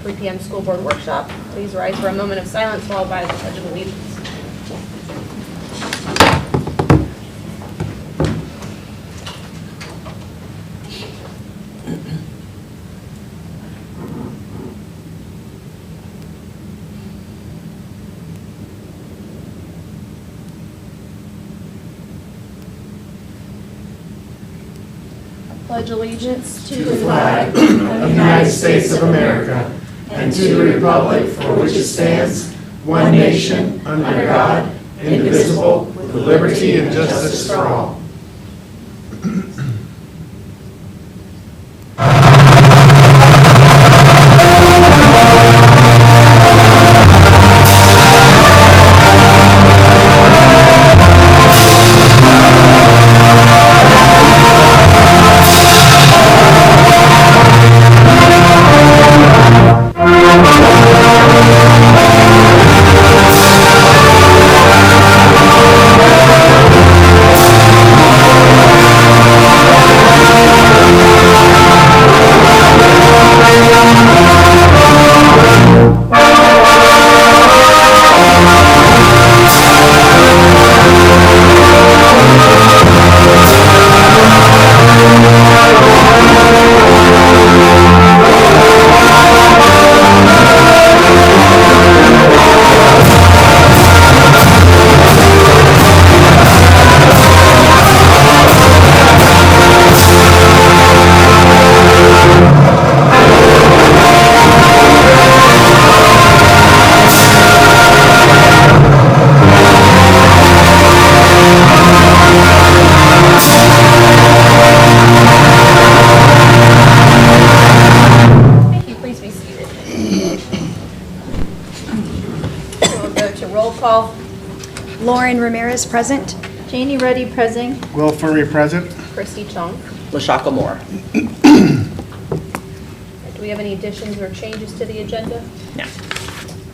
3 p.m. school board workshop. Please rise for a moment of silence followed by the Pledge of Allegiance. Pledge allegiance to the flag of the United States of America and to the republic for which it stands, one nation, under God, indivisible, with liberty and justice for all. Ramirez present. Janie, Ruddy present. Furry present. Christy, Chong. LaShakia Moore. Do we have any additions or changes to the agenda? No.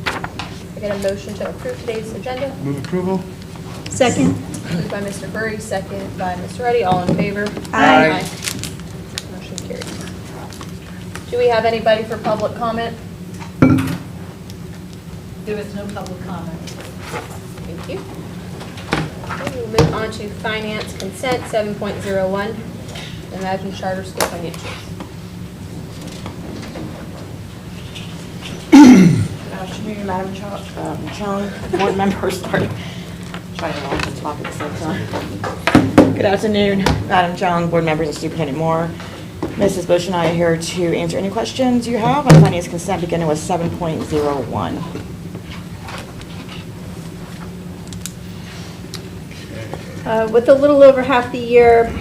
I get a motion to approve today's agenda. Move approval. Second. Moved by Mr. Furry, second by Mr. Ruddy. All in favor? Aye. Motion carries. Do we have anybody for public comment? There is no public comment. Thank you. Okay, we'll move on to finance consent 7.01. Imagine charter school financials. Good afternoon, Madam Chong, board members. Sorry, trying to launch the topic at the same time. Good afternoon, Madam Chong, board members, and Superintendent Moore. Mrs. Bush and I are here to answer any questions you have on finance consent, beginning with 7.01. With a little over half the year,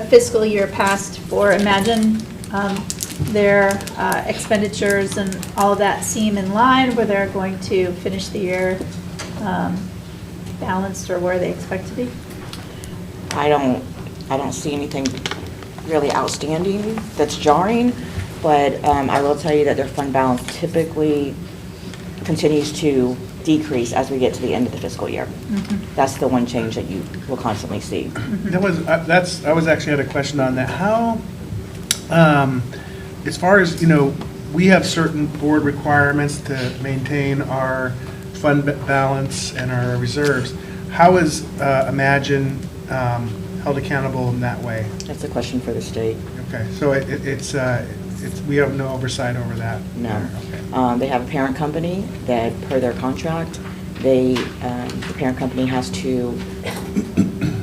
fiscal year passed for Imagine, their expenditures and all of that seem in line where they're going to finish the year balanced or where they expect to be? I don't see anything really outstanding that's jarring, but I will tell you that their fund balance typically continues to decrease as we get to the end of the fiscal year. Mm-hmm. That's the one change that you will constantly see. Mm-hmm. I was actually had a question on that. How, as far as, we have certain board requirements to maintain our fund balance and our reserves. How is Imagine held accountable in that way? That's a question for the state. Okay, so it's we have no oversight over that? No. Okay. They have a parent company that, per their contract, the parent company has to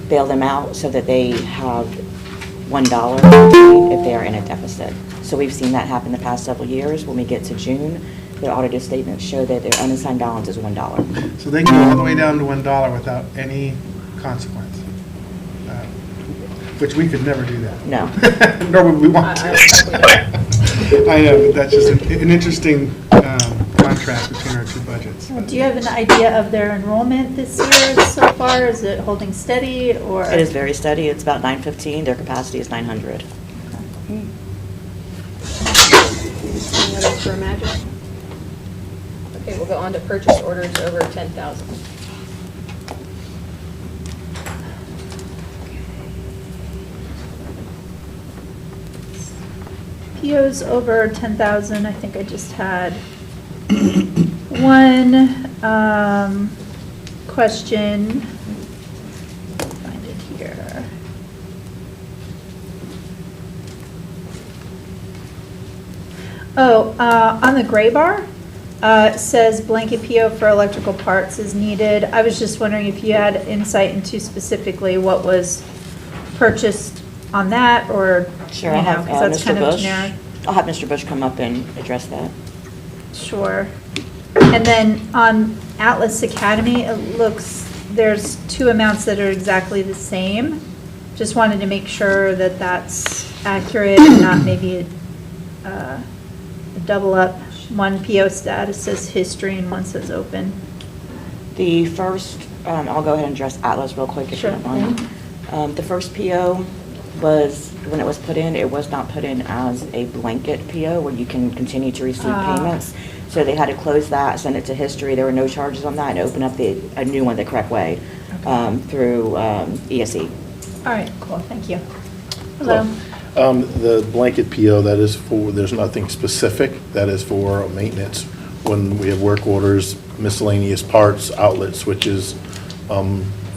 bail them out so that they have $1 if they are in a deficit. So we've seen that happen the past several years. When we get to June, their audited statements show that their unassigned balance is $1. So they can go all the way down to $1 without any consequence, which we could never do that. No. Nor would we want to. I know, but that's just an interesting contrast between our two budgets. Do you have an idea of their enrollment this year so far? Is it holding steady or? It is very steady. It's about 915. Their capacity is 900. Any others for Imagine? Okay, we'll go on to purchase orders over 10,000. POs over 10,000, I think I just had one question. Find it here. Oh, on the gray bar, it says blanket PO for electrical parts is needed. I was just wondering if you had insight into specifically what was purchased on that, or, Sure, you I'll know, have 'cause that's Mr. kind of Bush. generic. I'll have Mr. Bush come up and address that. Sure. And then on Atlas Academy, it looks, there's two amounts that are exactly the same. Just wanted to make sure that that's accurate and not maybe a double up. One PO status says history and one says open. The first, I'll go ahead and address Atlas real quick if you Sure. don't mind. The first PO was, when it was put in, it was not put in as a blanket PO where you can continue to receive payments. So they had to close that, send it to history. There were no charges on that, and open up a new one the correct way through ESE. All right, cool, thank you. Hello. The blanket PO, that is for, there's nothing specific, that is for maintenance. When we have work orders, miscellaneous parts, outlet switches,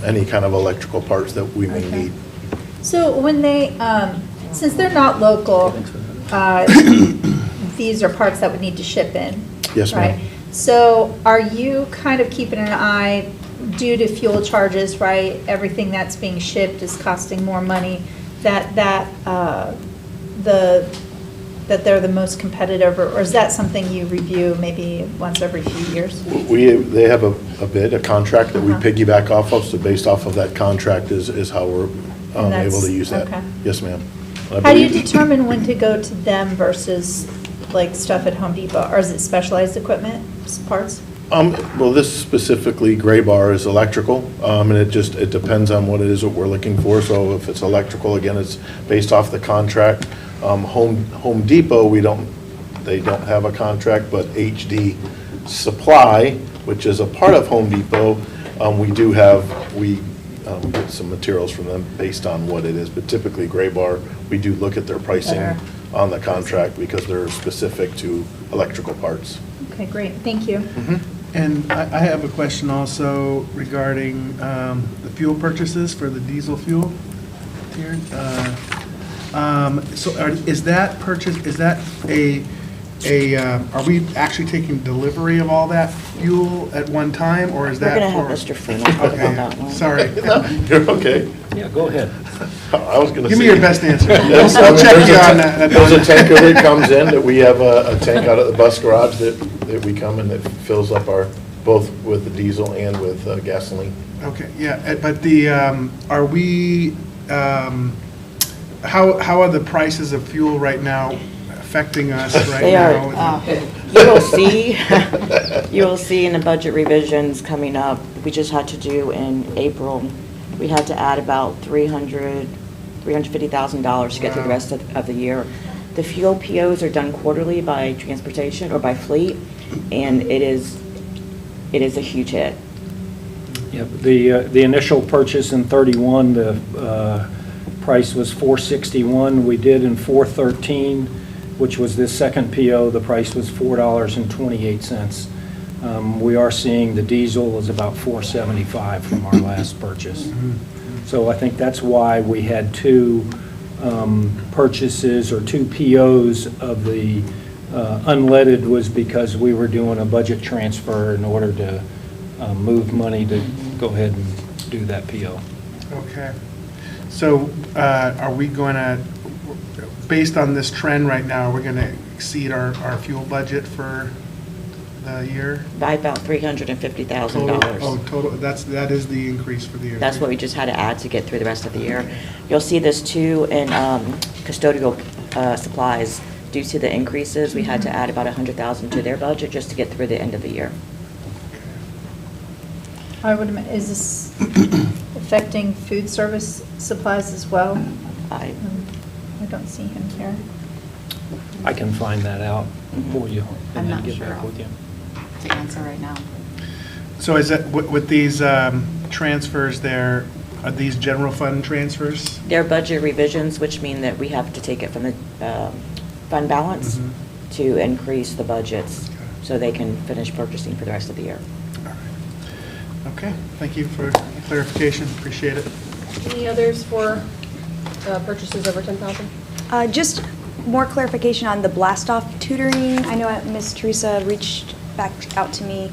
any kind of electrical parts that we may Okay. need. So when they, since they're not local, these are parts that would need to ship in. Yes, ma'am. right? So are you kind of keeping an eye, due to fuel charges, right? Everything that's being shipped is costing more money, that they're the most competitive, or is that something you review maybe once every few years? They have a contract that we Uh-huh. piggyback off of, so based off of that contract is how we're And able that's- to use that. okay. Yes, ma'am. I How do you believe- determine when to go to them versus like stuff at Home Depot? Or is it specialized equipment, parts? Well, this specifically, gray bar is electrical, and it depends on what it is that we're looking for. So if it's electrical, again, it's based off the contract. Home Depot, they don't have a contract, but HD Supply, which is a part of Home Depot, we get some materials from them based on what it is. But typically, gray bar, we do look at their pricing Better. on the contract because they're specific to electrical parts. Okay, great, thank you. And I have a question also regarding the fuel purchases for the diesel fuel here. So is that purchase, is that are we actually taking delivery of all that fuel at one time, or is We're that going to have for? Mr. Freeman talk about that Okay, one. sorry. You're okay. Yeah, go ahead. I was going to say. Give me your best answer. Yes, I'll check there's you a on that. There's a tanker that comes in, that we have a tank out at the bus garage that we come and that fills up both with the diesel and with gasoline. Okay, yeah, but are we, how are the prices of fuel right now affecting us right They now? are, you will see in the budget revisions coming up, we just had to do in April, we had to add about $350,000 to get through the rest of the year. The fuel POs are done quarterly by transportation or by fleet, and it is a huge hit. Yep, the initial purchase in 31, the price was $461. We did in 413, which was this second PO, the price was $4.28. We are seeing the diesel is about $4.75 from our last purchase. So I think that's why we had two purchases or two POs of the unleaded, was because we were doing a budget transfer in order to move money to go ahead and do that PO. Okay. So are we going to, based on this trend right now, we're going to exceed our fuel budget for the year? By about Total? Oh, $350,000. total, that is the increase for the year. That's what we just had to add to get through the rest of the year. You'll see this too in custodial supplies. Due to the increases, we had to add about $100,000 to their budget just to get through the end of the year. I would, is this affecting food service supplies as well? I don't see him here. I can find that out for you I'm and then not get sure back with you. to answer right now. So is that, with these transfers there, are these general fund transfers? They're budget revisions, which mean that we have to take it from the fund balance Mhm. to increase the budgets so they can finish purchasing for the rest of the year. Okay, thank you for clarification, appreciate it. Any others for purchases over 10,000? Just more clarification on the blast-off tutoring. I know Ms. Teresa reached back out to me.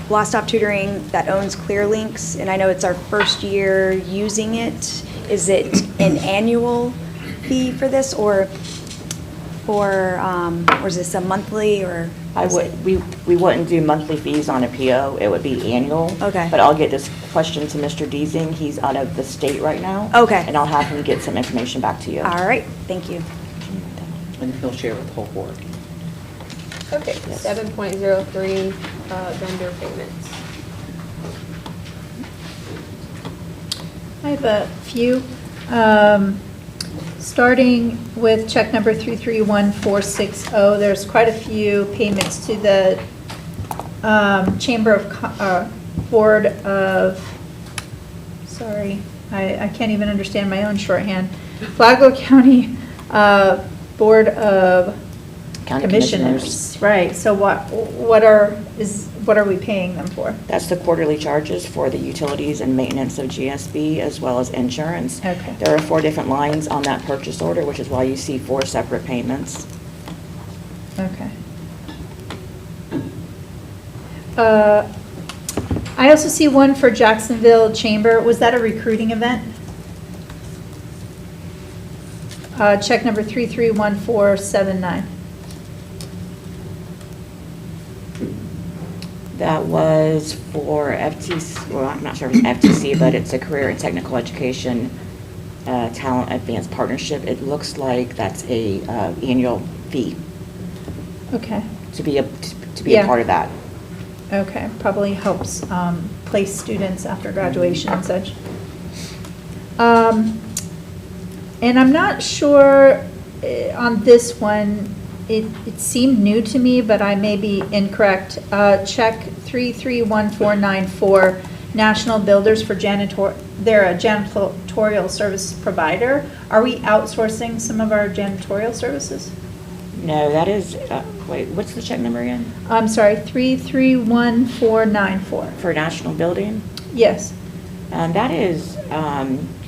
Blast-off tutoring that owns ClearLinks, and I know it's our first year using it. Is it an annual fee for this, or is this a monthly, or? We wouldn't do monthly fees on a PO, it would be annual. Okay. But I'll get this question to Mr. Deasing, he's out of the state right now. Okay. And I'll have him get some information back to you. All right, thank you. And he'll share with the whole board. Okay, Yes. 7.03, vendor payments. I have a few. Starting with check number 331460, there's quite a few payments to the Chamber of Board of, sorry, I can't even understand my own shorthand. Flagler County Board of County Commissioners. Right, so what are we paying them for? That's the quarterly charges for the utilities and maintenance of GSB as well as insurance. Okay. There are 4 different lines on that purchase order, which is why you see 4 separate payments. Okay. I also see one for Jacksonville Chamber. Was that a recruiting event? Check number 331479. That was for FTC, well, I'm not sure if it's FTC, but it's a Career and Technical Education Talent Advanced Partnership. It looks like that's a annual fee Okay. to be a Yeah. part of that. Okay, probably helps place students after graduation and such. And I'm not sure on this one, it seemed new to me, but I may be incorrect. Check 331494, National Builders for they're a janitorial service provider. Are we outsourcing some of our janitorial services? No, that is, wait, what's the check number again? I'm sorry, 331494. For National Building? Yes. That is,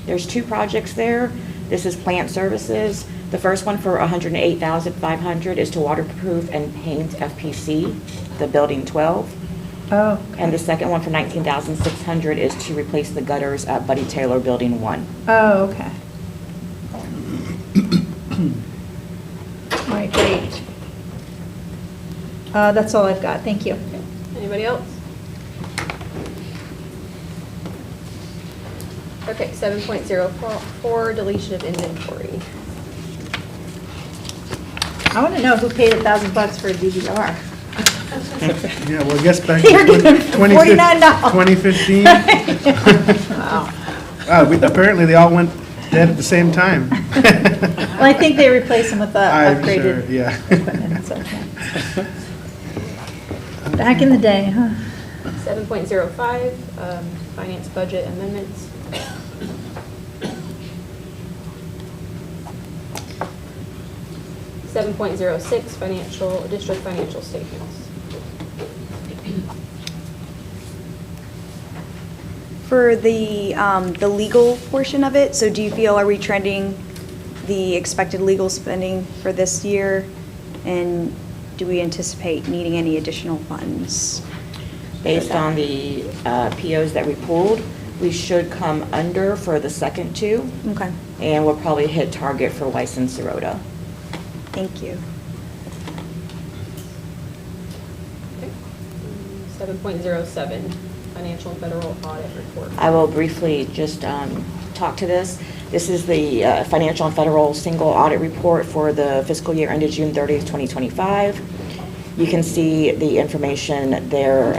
there's 2 projects there. This is plant services. The first one for $108,500 is to waterproof and paint FPC, the building 12. Oh. And the second one for $19,600 is to replace the gutters at Buddy Taylor Building 1. Oh, okay. All right, great. That's all I've got. Thank you. Anybody else? Okay, 7.04, deletion of inventory. I want to know who paid $1,000 for a DVR. Yeah, well, I guess back You're in getting 2015. Wow. Apparently they all went dead at the same time. Well, I think they replaced them with the I'm upgraded sure, yeah. equipment. So, yeah. Back in the day, huh? 7.05, finance budget amendments. $7.06, district financial statements. For the legal portion of it, so do you feel, are we trending the expected legal spending for this year? And do we anticipate needing any additional funds? Based on the POs that we pulled, we should come under for the second 2. Okay, And we'll probably hit target for Weiss and Sirota. thank you. Okay. 7.07, financial and federal audit report. I will briefly just talk to this. This is the financial and federal single audit report for the fiscal year ended June 30th, 2025. You can see the information there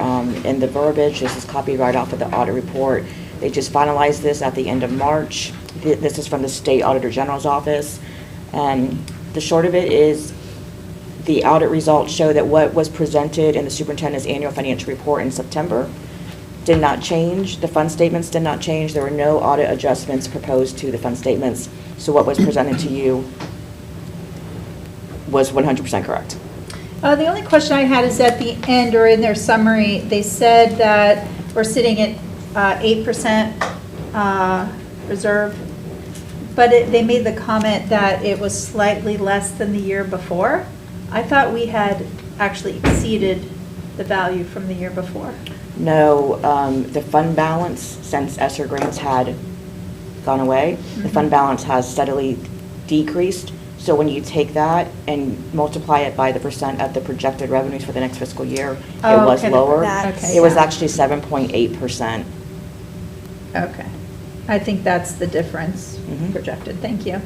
in the verbiage. This is copied right off of the audit report. They just finalized this at the end of March. This is from the State Auditor General's office. The short of it is the audit results show that what was presented in the superintendent's annual financial report in September did not change. The fund statements did not change. There were no audit adjustments proposed to the fund statements. So what was presented to you was 100% correct. The only question I had is at the end, or in their summary, they said that we're sitting at 8% reserve, but they made the comment that it was slightly less than the year before. I thought we had actually exceeded the value from the year before. No, the fund balance, since ESSER grants had gone away, the fund balance has steadily decreased. So when you take that and multiply it by the percent of the projected revenues for the next fiscal year, it was okay. lower. That's- It was actually 7.8%. Okay. I think that's the difference Mhm. projected. Thank you.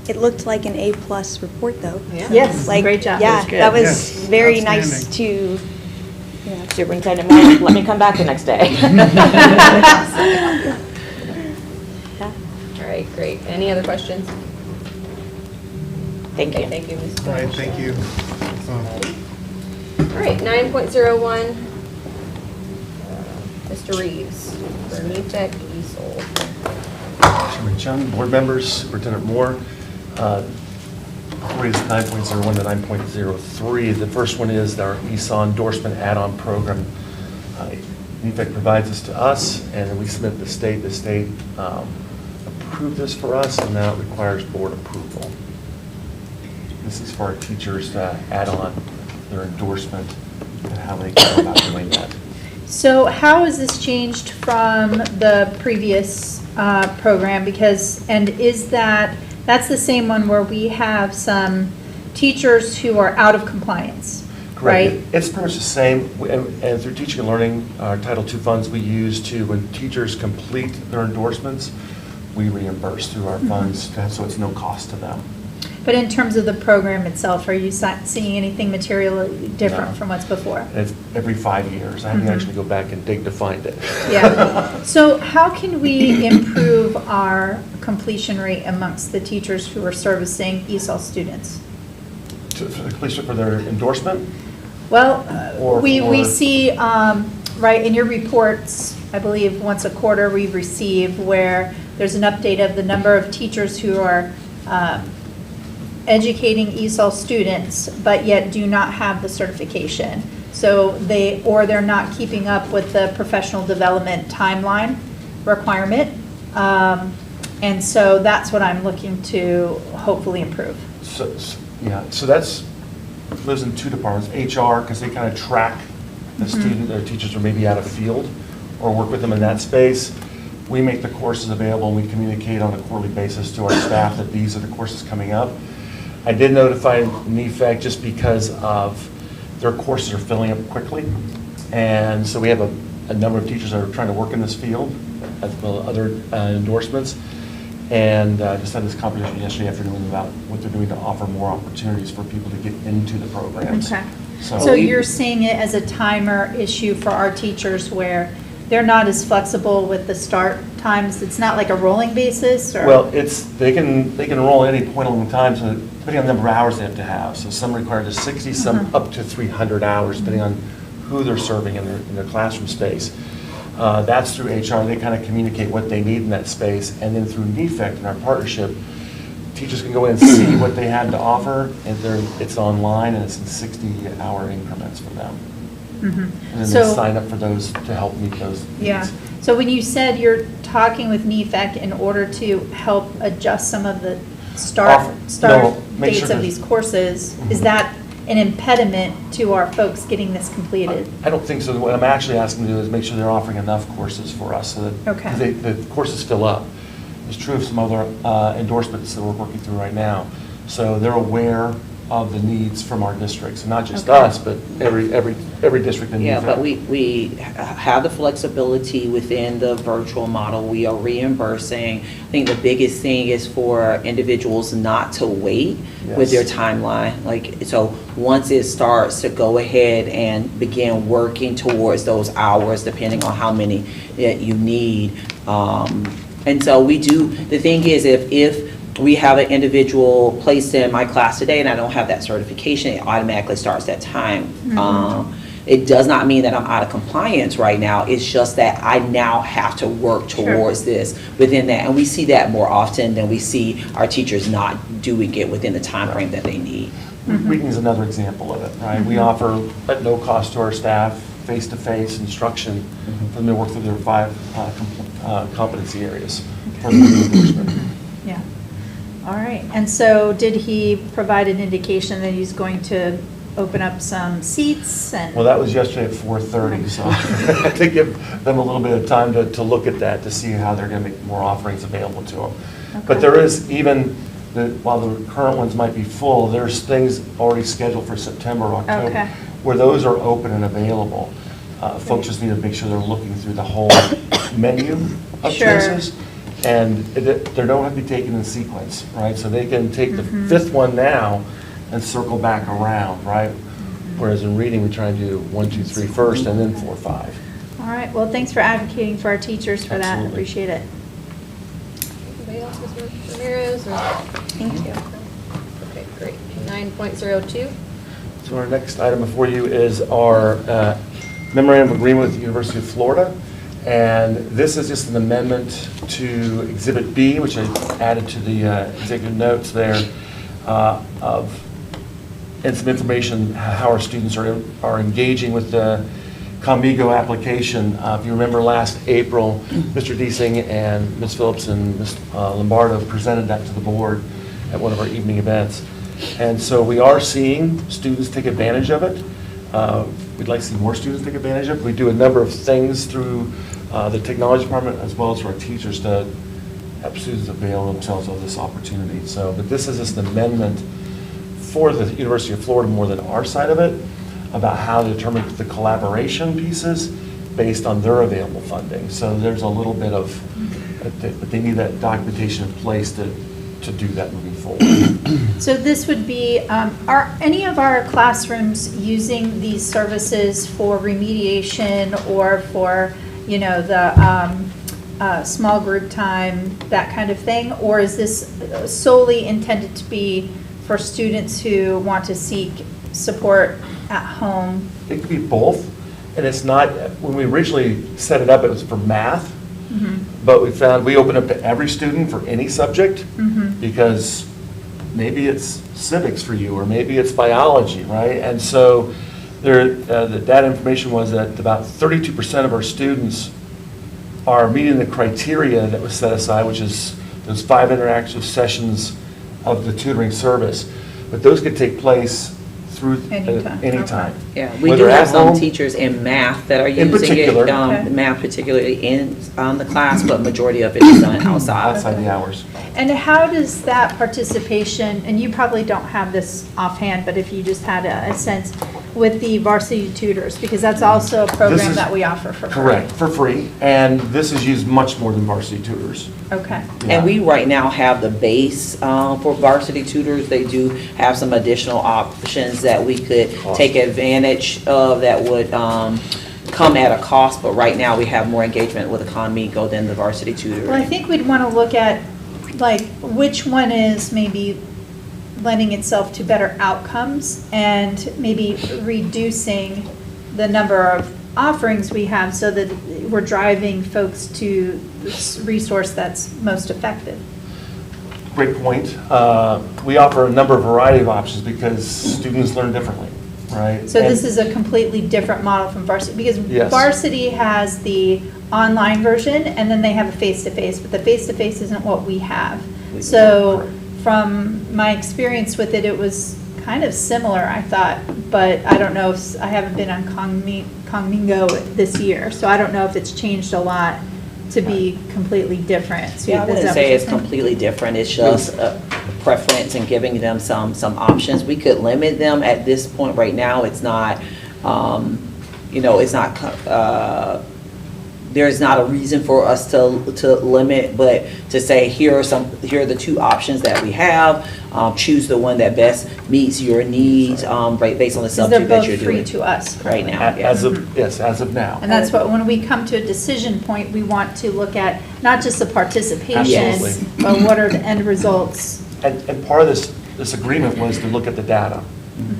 It looked like an A+ report, though. Yeah. Yes, Like, great job. Yeah, that was Yes, very nice outstanding. to, you know. Superintendent Moore, let me come back the next day. Yeah. All right, great. Any other questions? Thank Okay, you. thank you, Ms. All right, Bush. thank you. All right, 9.01, Mr. Reeves, for NETEC ESOL. Chairman Chong, board members, Superintendent Moore. Reads 9.01 to 9.03. The first one is our ESOL endorsement add-on program. NEFAC provides this to us, and then we submit to the state. The state approved this for us, and now it requires board approval. This is for our teachers to add on their endorsement and how they go about doing that. So how has this changed from the previous program? Because, and is that's the same one where we have some teachers who are out of compliance, right? Correct. It's pretty much the same, and through Teaching and Learning, our Title II funds we use to, when teachers complete their endorsements, we reimburse through our funds, so it's no cost to them. But in terms of the program itself, are you seeing anything materially different No. from what's before? And it's every 5 years. I have to actually go back and dig to find it. Yeah. So how can we improve our completion rate amongst the teachers who are servicing ESOL students? For the completion for their endorsement? Well, Or we for- see, right, in your reports, I believe once a quarter we receive where there's an update of the number of teachers who are educating ESOL students, but yet do not have the certification. So they're not keeping up with the professional development timeline requirement. And so that's what I'm looking to hopefully improve. So that's, lives in two departments, HR, because they kind of track the student, their teachers are maybe out of field, or work with them in that space. We make the courses available, and we communicate on a quarterly basis to our staff that these are the courses coming up. I did notify NEFAC just because of their courses are filling up quickly. And so we have a number of teachers that are trying to work in this field, as well as other endorsements. And just had this conversation yesterday afternoon about what they're doing to offer more opportunities for people to get into the programs. Okay. So you're seeing it as a timer issue for our teachers where they're not as flexible with the start times? It's not like a rolling basis, or? Well, they can enroll at any point along the time, so depending on the number of hours they have to have. So some require just 60, some up to 300 hours, depending on who they're serving in their classroom space. That's through HR. They kind of communicate what they need in that space, and then through NEFAC in our partnership, teachers can go in and see what they had to offer, and it's online and it's in 60-hour increments for them. And then they sign up for those to help meet those needs. Yeah. So when you said you're talking with NEFAC in order to help adjust some of the start make dates sure of there's- these courses, is that an impediment to our folks getting this completed? I don't think so. What I'm actually asking to do is make sure they're offering enough courses for us so that Okay. 'cause the courses fill up. It's true of some other endorsements that we're working through right now. So they're aware of the needs from our districts, and not just Okay. us, but every district in Yeah, NEFAC. but we have the flexibility within the virtual model. We are reimbursing. I think the biggest thing is for individuals not to wait with their Yes. timeline. Like, so once it starts, to go ahead and begin working towards those hours, depending on how many that you need. And so we do, the thing is, if we have an individual placed in my class today and I don't have that certification, it automatically starts that time. it does not mean that I'm out of compliance right now. It's just that I now have to work towards this within that. And we see that more often than we see our teachers not doing it within the time frame that they need. Reading is another example of it, right? We offer at no cost to our staff face-to-face instruction for them to work through their 5 competency areas for the reading endorsement. Yeah. All right. And so did he provide an indication that he's going to open up some seats and? Well, that was yesterday at 4:30, so I had to give them a little bit of time to look at that, to see how they're going to make more offerings available to them. But there is even, while the current ones might be full, there's things already scheduled for September, October, Okay. where those are open and available. Folks just need to make sure they're looking through the whole menu of Sure. choices. And they don't have to be taken in sequence, right? So they can take the 5th one now and circle back around, right? Whereas in reading, we try and do 1, 2, 3 first, and then 4, 5. All right. Well, thanks for advocating for our teachers for that. Absolutely. Appreciate it. Anybody else, Ms. Ramirez? Or? Thank you. Okay, great. 9.02. So our next item before you is our memorandum of agreement with the University of Florida. And this is just an amendment to Exhibit B, which I added to the executive notes there, and some information how our students are engaging with the Comvigo application. If you remember last April, Mr. Deasing and Ms. Phillips and Ms. Lombardo presented that to the board at one of our evening events. And so we are seeing students take advantage of it. We'd like to see more students take advantage of it. We do a number of things through the technology department as well as for our teachers to help students avail themselves of this opportunity. So, but this is just an amendment for the University of Florida more than our side of it, about how to determine the collaboration pieces based on their available funding. So there's a little bit of, but they need that documentation in place to do that moving forward. So this would be, are any of our classrooms using these services for remediation or for, you know, the small group time, that kind of thing? Or is this solely intended to be for students who want to seek support at home? It could be both, and it's not, when we originally set it up, it was for math, but we found we open up to every student for any subject, because maybe it's civics for you, or maybe it's biology, right? And so that information was that about 32% of our students are meeting the criteria that was set aside, which is those 5 interactive sessions of the tutoring service. But those could take place through anytime. Yeah, we Whether do have at some home- teachers in math that are In using it, particular. Okay. math particularly in the class, but majority of it is done outside. Outside the hours. And how does that participation, and you probably don't have this offhand, but if you just had a sense, with the varsity tutors, because that's also a This program is- that we offer for free. Correct, for free, and this is used much more than varsity tutors. Okay. Yeah. And we right now have the base for varsity tutors. They do have some additional options that we could take advantage of that would come at a cost, but right now we have more engagement with the Conmigo than the varsity tutoring. Well, I think we'd want to look at, like, which one is maybe lending itself to better outcomes and maybe reducing the number of offerings we have so that we're driving folks to this resource that's most effective. Great point. We offer a number of variety of options because students learn differently, right? So this And- is a completely different model from varsity, because Yes. varsity has the online version and then they have a face-to-face, but the face-to-face isn't what we have. So from my experience with it, it was kind of similar, I thought, but I don't know if, I haven't been on Conmigo this year, so I don't know if it's changed a lot to be completely different. So Yeah, I is wouldn't that say what you're it's saying? completely different. It's just a preference and giving them some options. We could limit them at this point right now. It's not, it's not, there's not a reason for us to limit, but to say, here are the 2 options that we have. Choose the one that best meets your needs, right, based on the Because subject they're that you're both free doing. to us Right currently. now, yeah. As of now. And that's what, when we come to a decision point, we want to look at not just the participation, Absolutely. but what are the end results? And part of this agreement was to look at the data,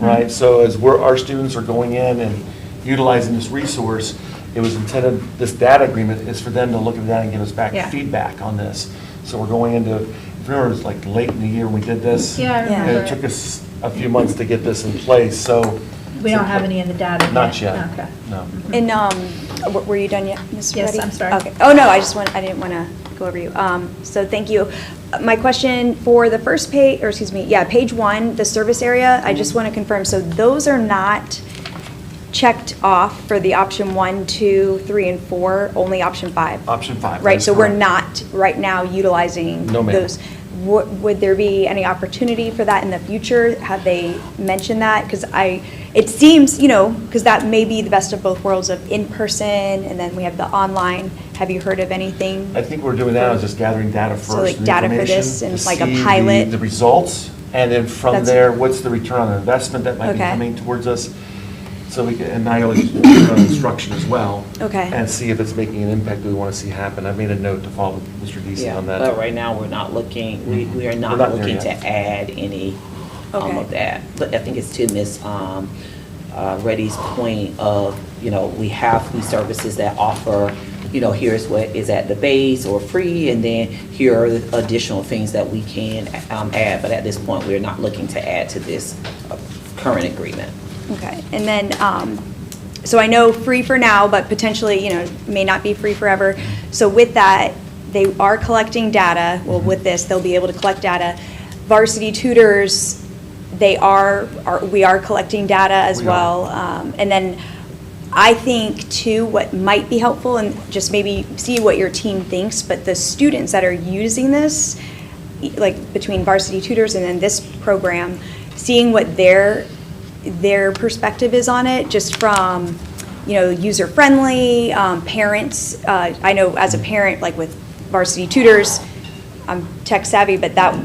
right? So as our students are going in and utilizing this resource, it was intended, this data agreement is for them to look at that and give us back Yeah. feedback on this. So we're going into, if you remember, it was like late in the year when we did this. Yeah, I And remember. it took us a few months to get this in place, so. We don't have any of the data yet? Not yet. Okay. No. And, were you done yet, Ms. Yes, Ruddy? I'm sorry. Okay. Oh, no, I didn't want to go over you. So thank you. My question for the first page, or excuse me, yeah, page 1, the service area, I just want to confirm, so those are not checked off for the option 1, 2, 3, and 4, only option 5? Option 5. Right, that's so we're correct. not right now utilizing No, ma'am. those. Would there be any opportunity for that in the future? Have they mentioned that? Because it seems, because that may be the best of both worlds of in-person, and then we have the online. Have you heard of anything? I think what we're doing now is just gathering data first. So, like, and data for information this and to like a see pilot? The results, and then from That's- there, what's the return on investment that might be Okay. coming towards us? So we can, and I always return on instruction as well. Okay. And see if it's making an impact that we want to see happen. I made a note to follow with Mr. Deasy Yeah, on that. but right now, we're not looking, we are We're not not there looking to yet. add any Okay. of that. But I think it's to Ms. Reddy's point of, we have these services that offer, here's what is at the base or free, and then here are the additional things that we can add. But at this point, we're not looking to add to this current agreement. Okay, and then, so I know free for now, but potentially, may not be free forever. So with that, they are collecting data. Well, with this, they'll be able to collect data. Varsity tutors, we are collecting data as We are. well. And then I think too, what might be helpful, and just maybe see what your team thinks, but the students that are using this, like between varsity tutors and then this program, seeing what their perspective is on it, just from, user-friendly, parents. I know as a parent, like with varsity tutors, I'm tech savvy, but that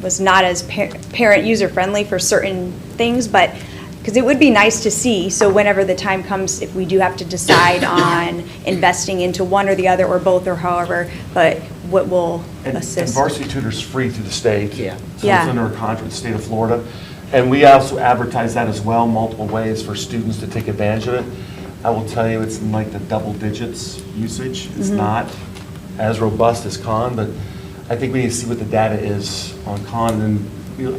was not as parent user-friendly for certain things, but, because it would be nice to see, so whenever the time comes, if we do have to decide on investing into one or the other, or both, or however, but what will And assist. Varsity Tutor's free through the state. Yeah. So Yeah. it's under a contract with the state of Florida. And we also advertise that as well, multiple ways for students to take advantage of it. I will tell you, it's in like the double digits usage. Mm-hmm. It's not as robust as Con, but I think we need to see what the data is on Con, and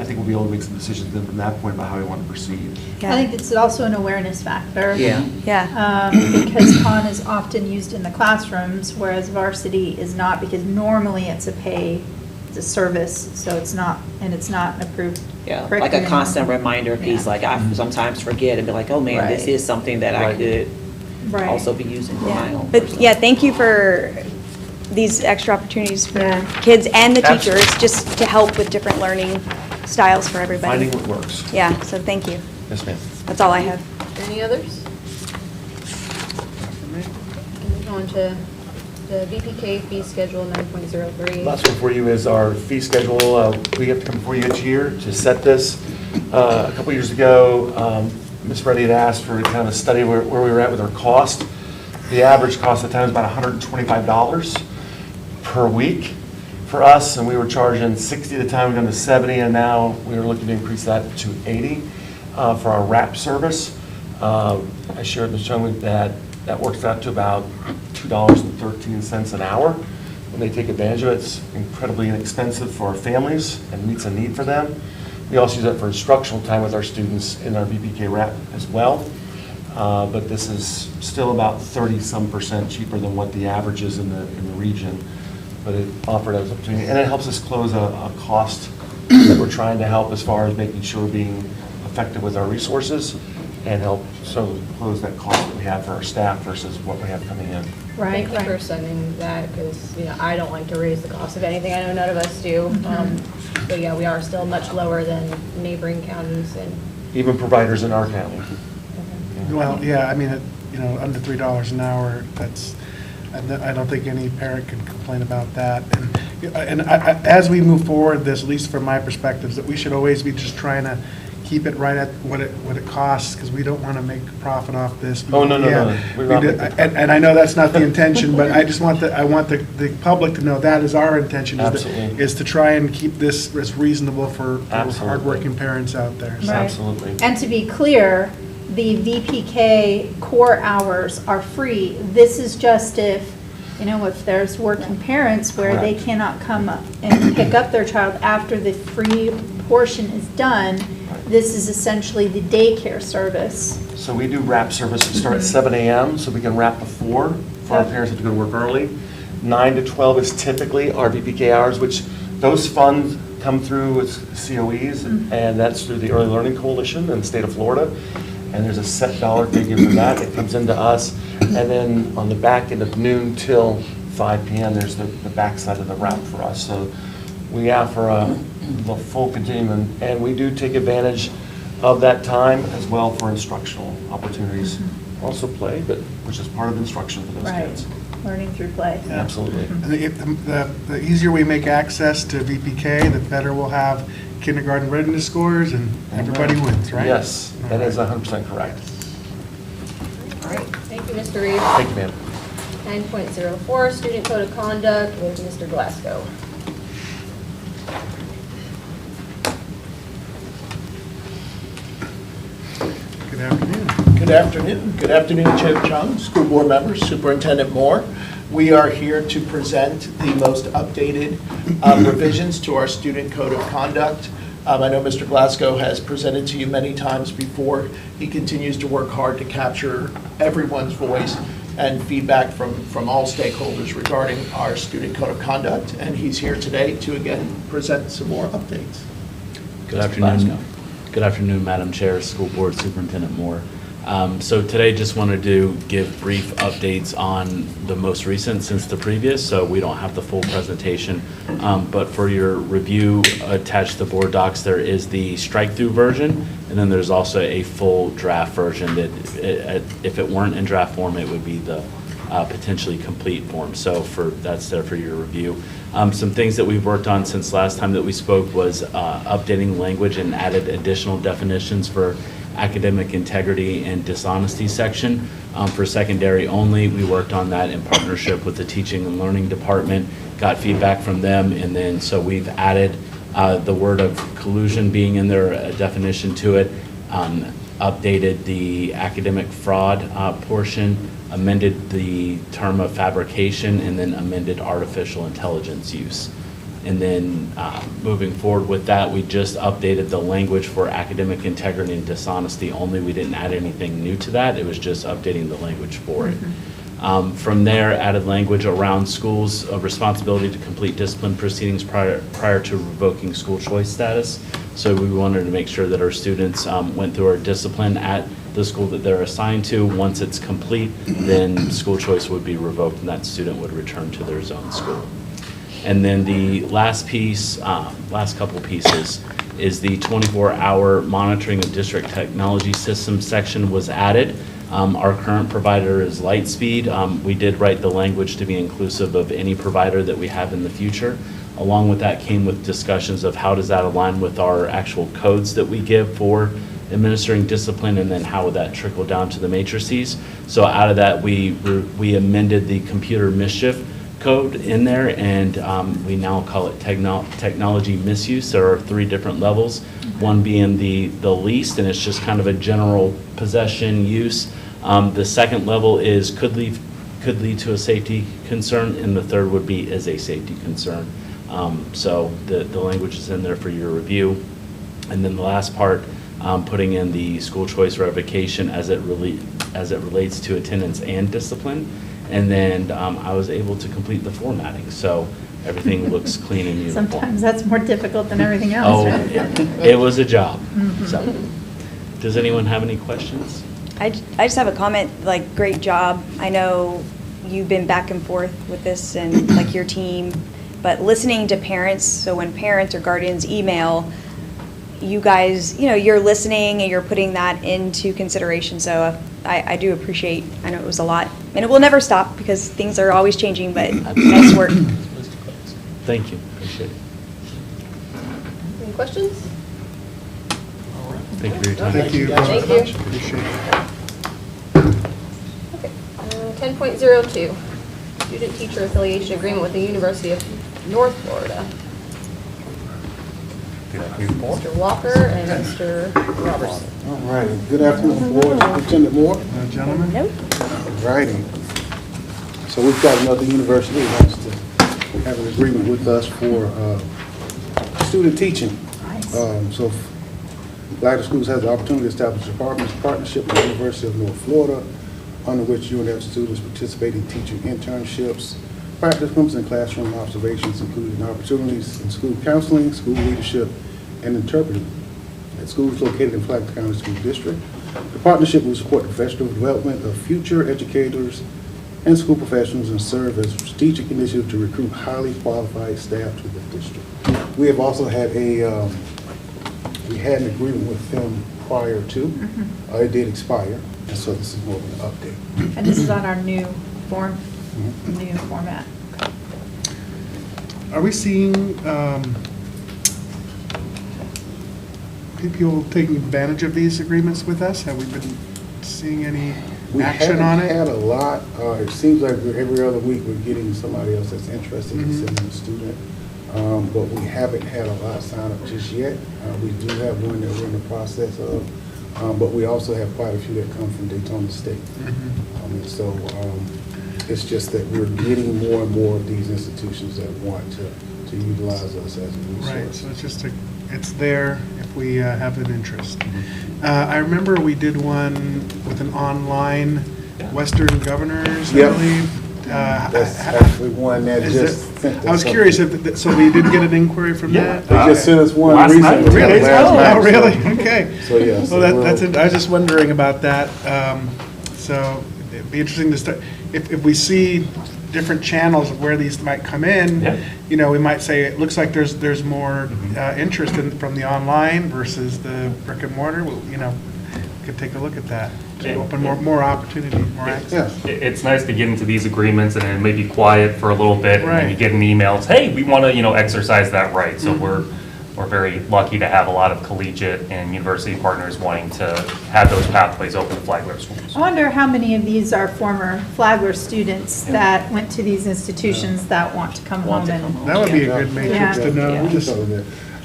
I think we'll be able to make some decisions then from that point about how we want to proceed. Yeah. I think it's also an awareness factor. Yeah. Yeah, Because Con is often used in the classrooms, whereas varsity is not, because normally it's a service, so it's not an approved Yeah, like a curriculum. constant reminder piece, Yeah. like I sometimes forget and be like, oh man, this Right. is something that I Right. could Right. also be using for my yeah. own. But, personal- yeah, thank you for these extra opportunities for Yeah. kids and the Absolutely. teachers, just to help with different learning styles for everybody. Finding what works. Yeah, so thank you. Yes, ma'am. That's all I have. Any others? Move on to the VPK fee schedule 9.03. Last one for you is our fee schedule. We have to come before you each year to set this. A couple years ago, Ms. Ruddy had asked for kind of a study where we were at with our cost. The average cost at the time was about $125 per week for us, and we were charging 60 at the time, we've gone to 70, and now we are looking to increase that to 80 for our wrap service. I shared with Chong that works out to about $2.13 an hour. When they take advantage of it, it's incredibly inexpensive for our families and meets a need for them. We also use that for instructional time with our students in our VPK wrap as well. But this is still about 30-some% cheaper than what the average is in the region. But it offered us opportunity, and it helps us close a cost that we're trying to help as far as making sure we're being effective with our resources and help so close that cost that we have for our staff versus what we have coming in. Right, Thank you for sending that, because, I don't like to raise the cost of anything. I know none of us do. But yeah, we are still much lower than neighboring counties and. Even providers in our county. Well, yeah, I mean, under $3 an hour, I don't think any parent can complain about that. And as we move forward, this, at least from my perspective, is that we should always be just trying to keep it right at what it costs, because we don't want to make a profit off this. Oh, no. Yeah, We're not making and I know that's not the intention, but I just want the public to know that is our intention. Absolutely. Is to try and keep this as reasonable for Absolutely. hardworking parents out there. so. Right. Absolutely. And to be clear, the VPK core hours are free. This is just if, if there's working parents where they Correct. cannot come up and pick up their child after the free portion is done. This is essentially the daycare service. So we do wrap service. We start at 7 a.m. so we can wrap before for our Yep. parents have to go to work early. 9 to 12 is typically our VPK hours, which those funds come through with COEs, and that's through the Early Learning Coalition in the state of Florida. And there's a set dollar figure for that. It comes into us. And then on the back end of noon till 5 p.m., there's the backside of the route for us. So we offer the full continuum, and we do take advantage of that time as well for instructional opportunities. Also play, but which is part of instruction for those Right. kids. Learning through play. Absolutely. The easier we make access to VPK, the better we'll have kindergarten readiness scores, and everybody wins, right? Yes, that is 100% correct. All right, thank you, Mr. Reeves. Thank you, ma'am. 9.04, Student Code of Conduct with Mr. Glasgow. Good afternoon. Good afternoon. Good afternoon, Chair Chong, school board members, Superintendent Moore. We are here to present the most updated revisions to our Student Code of Conduct. I know Mr. Glasgow has presented to you many times before. He continues to work hard to capture everyone's voice and feedback from all stakeholders regarding our Student Code of Conduct, and he's here today to again present some more updates. Good afternoon. Good afternoon, Madam Chair, School Board Superintendent Moore. So today just wanted to give brief updates on the most recent since the previous, so we don't have the full presentation. But for your review, attached to the board docs, there is the strike-through version, and then there's also a full draft version that if it weren't in draft form, it would be the potentially complete form. So that's there for your review. Some things that we've worked on since last time that we spoke was updating language and added additional definitions for academic integrity and dishonesty section. For secondary only, we worked on that in partnership with the teaching and learning department, got feedback from them, and then so we've added the word of collusion being in there, a definition to it, updated the academic fraud portion, amended the term of fabrication, and then amended artificial intelligence use. And then moving forward with that, we just updated the language for academic integrity and dishonesty only. We didn't add anything new to that. It was just updating the language for it. From there, added language around schools' responsibility to complete discipline proceedings prior to revoking school choice status. So we wanted to make sure that our students went through our discipline at the school that they're assigned to. Once it's complete, then school choice would be revoked and that student would return to their zone school. And then the last piece, last couple pieces, is the 24-hour monitoring of district technology systems section was added. Our current provider is Lightspeed. We did write the language to be inclusive of any provider that we have in the future. Along with that came with discussions of how does that align with our actual codes that we give for administering discipline, and then how would that trickle down to the matrices. So out of that, we amended the computer mischief code in there, and we now call it technology misuse. There are 3 different levels, one being the least, and it's just kind of a general possession use. The second level is could lead to a safety concern, and the third would be is a safety concern. So the language is in there for your review. And then the last part, putting in the school choice revocation as it relates to attendance and discipline. And then I was able to complete the formatting, so everything looks clean and uniform. Sometimes that's more difficult than everything else, Oh, right? it was a job. So, does anyone have any questions? I just have a comment, like, great job. I know you've been back and forth with this and, like, your team, but listening to parents, so when parents or guardians email, you guys, you're listening and you're putting that into consideration, so I do appreciate, I know it was a lot, and it will never stop because things are always changing, but nice work. Thank you, appreciate it. Any questions? Thank you for your time. Thank you Thank very you. much. Appreciate it. Okay, 10.02, Student-Teacher Affiliation Agreement with the University of North Florida. Mr. Walker and Mr. Robertson. All righty. Good afternoon, Board. Superintendent Moore. Gentlemen? Nope. All righty. So we've got another university that wants to have an agreement with us for student teaching. So Flagler Schools has the opportunity to establish a partnership with the University of North Florida, under which UNF students participate in teaching internships, practicums, and classroom observations, including opportunities in school counseling, school leadership, and interpreting at schools located in Flagler County School District. The partnership will support the professional development of future educators and school professionals and serve as a strategic initiative to recruit highly qualified staff to the district. We have also had we had an agreement with them prior to. It did expire, and so this is more of an update. And this is on our new form, new format. Are we seeing people taking advantage of these agreements with us? Have we been seeing any action on it? We haven't had a lot. It seems like every other week we're getting somebody else that's interested in sending a student. But we haven't had a lot sign up just yet. We do have one that we're in the process of, but we also have quite a few that come from Daytona State. And so it's just that we're getting more and more of these institutions that want to utilize us as a resource. Right, so it's just it's there if we have an interest. I remember we did one with an online Western Governors, I believe. That's actually one that just sent us. I was curious, so we did get an inquiry from that? They just sent us one Last recently. night. Really? Last night, Oh, really? Okay. So, yeah. So Well, that's it. I was just wondering about that. So it'd be interesting to start, if we see different channels of where these might come in, you know, we might say, it looks like there's more interest from the online versus the brick and mortar. Well, you know, we could take a look at that. To open more opportunities, more access. It's nice to get into these agreements and then maybe quiet for a little bit, and then you Right. get an email, it's, hey, we want to, exercise that right. So we're very lucky to have a lot of collegiate and university partners wanting to have those pathways open to Flagler schools. I wonder how many of these are former Flagler students that went to these institutions that want to come home and. That would be a good matrix to know. Yeah. Just-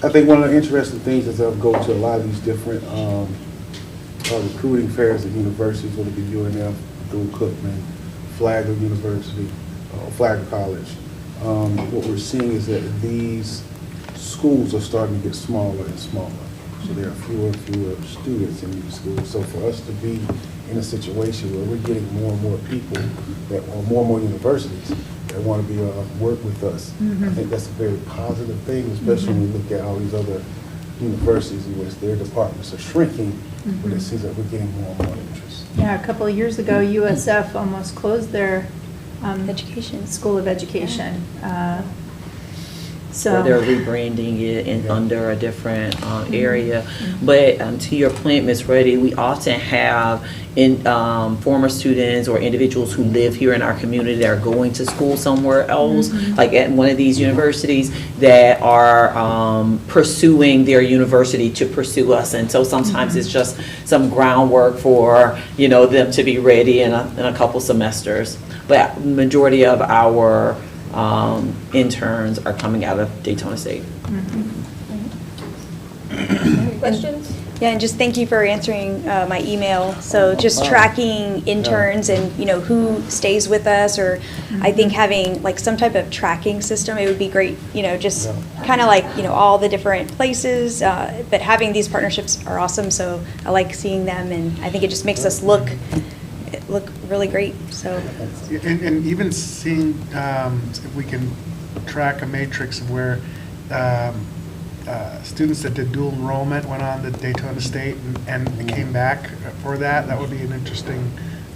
I think one of the interesting things is I'll go to a lot of these different recruiting fairs at universities, whether it be UNF, Cookman, Flagler University, Flagler College. What we're seeing is that these schools are starting to get smaller and smaller. So there are fewer and fewer students in these schools. So for us to be in a situation where we're getting more and more people, or more and more universities that want to be work with us, I think that's a very positive thing, especially when we look at all these other universities in which their departments are shrinking, but it seems like we're getting more and more interest. Yeah, a couple of years ago, USF almost closed their Education. School of Education. So they're rebranding it under a different area. But to your point, Ms. Ruddy, we often have former students or individuals who live here in our community that are going to school somewhere else, like at one of these universities, that are pursuing their university to pursue us. And so sometimes it's just some groundwork for, them to be ready in a couple semesters. But majority of our interns are coming out of Daytona State. Any questions? Yeah, and just thank you for answering my email. So just tracking interns and, who stays with us, or I think having like some type of tracking system, it would be great, just kind of like, all the different places. But having these partnerships are awesome, so I like seeing them, and I think it just makes us look really great, so. And even seeing if we can track a matrix of where students that did dual enrollment went on to Daytona State and came back for that would be an interesting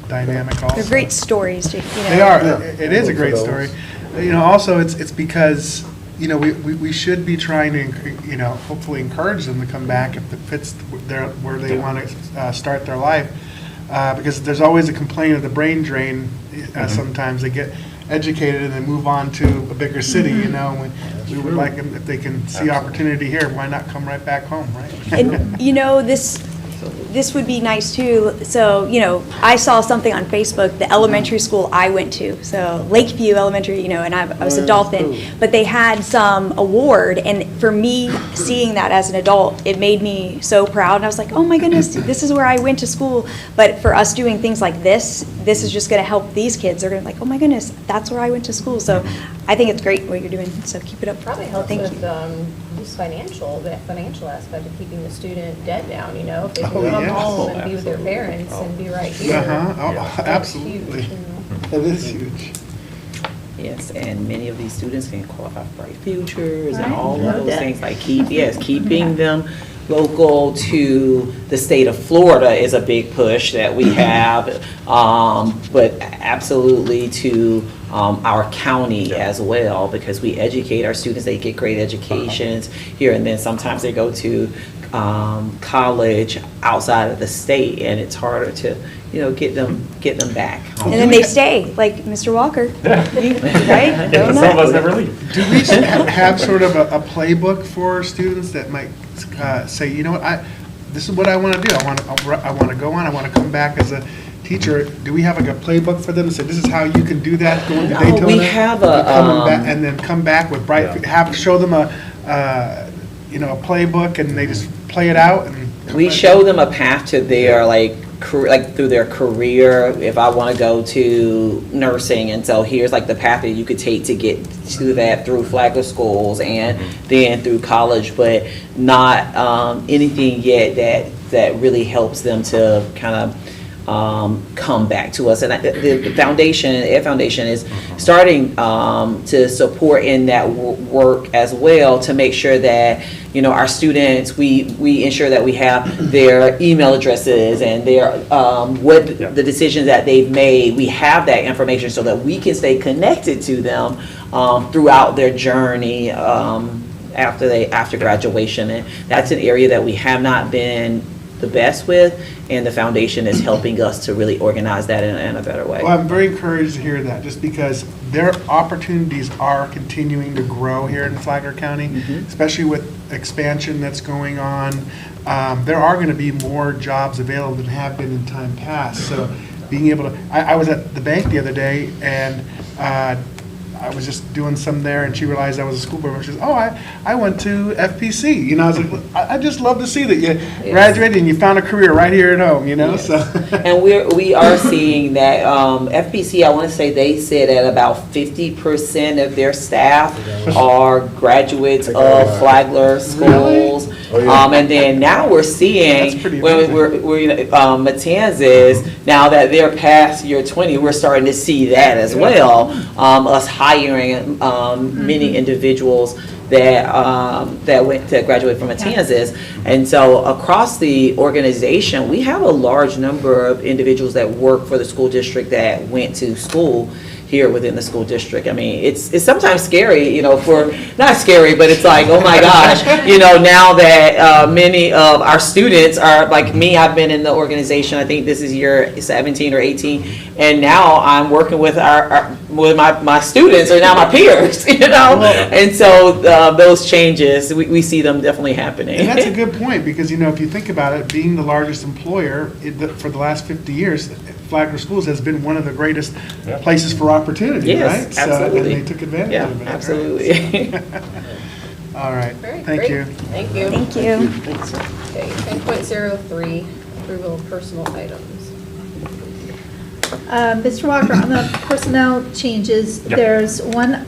dynamic also. They're great stories to, They are. It is a great story. Also, it's because, we should be trying to, hopefully encourage them to come back if it fits where they want to start their life. Because there's always a complaint of the brain drain. Sometimes they get educated and then move on to a bigger city, We would like them, if they can see opportunity here, why not come right back home, right? And, this this would be nice too. So, I saw something on Facebook, the elementary school I went to, so Lakeview Elementary, and I was a Dolphin, but they had some award, and for me, seeing that as an adult, it made me so proud, and I was like, oh my goodness, this is where I went to school. But for us doing things like this is just gonna help these kids. They're gonna be like, oh my goodness, that's where I went to school. So I think it's great what you're doing, so keep it up. Probably helps Thank with, you. just the financial aspect of keeping the student debt down, if they can Oh, come yes. home and be with their parents and be right here. Oh, that's absolutely. huge, That is huge. Yes, and many of these students can qualify for bright futures and Right. all Love of those that. things, like keeping them local to the state of Florida is a big push that we have, but absolutely to our county as well, because we educate our students, they get great educations here, and then sometimes they go to college outside of the state, and it's harder to, get them back home. And then they stay, like Mr. Walker, right? Yeah, some of us never leave. Do we have sort of a playbook for students that might say, you know what, this is what I want to do. I want to go on. I want to come back as a teacher. Do we have like a playbook for them to say, this is how you can do that? Go into Daytona. We have and then come back with show them a playbook, and they just play it out. And we show them a path to their through their career. If I want to go to nursing, and so here's the path that you could take to get to that through Flagler schools and then through college, but not anything yet that really helps them to kind of come back to us. And the foundation, Ed Foundation, is starting to support in that work as well, to make sure that our students, we ensure that we have their email addresses and their the decisions that they've made. We have that information so that we can stay connected to them throughout their journey after graduation. And that's an area that we have not been the best with, and the foundation is helping us to really organize that in a better way. Well, I'm very encouraged to hear that, just because their opportunities are continuing to grow here in Flagler County, especially with expansion that's going on. There are going to be more jobs available than have been in time past. So being able to, I was at the bank the other day, and I was just doing some there, and she realized I was a school board member. She says, oh, I went to FPC. I was like, well, I just love to see that you graduated and you found a career right here at home, so. And we are seeing that FPC, I want to say they said that about 50% of their staff are graduates of Flagler schools. Really? Oh, yeah. And then now we're seeing, That's pretty when amazing. we're Matanzas, now that they're past year 20, we're starting to see that as well. Us hiring many individuals that graduate from Matanzas. And so across the organization, we have a large number of individuals that work for the school district that went to school here within the school district. I mean, it's sometimes scary, not scary, but it's like, oh my gosh, now that many of our students are like me. I've been in the organization, I think this is year 17 or 18, and now I'm working with my students are now my peers, and so those changes, we see them definitely happening. And that's a good point, because, if you think about it, being the largest employer for the last 50 years, Flagler Schools has been one of the greatest places for opportunity, Yes, right? absolutely. And they took advantage of it. Absolutely. All right, Very thank great. you. Thank you. Thank you. Okay, 10.03, approval of personal items. Mr. Walker, on the personnel changes, Yep. there's one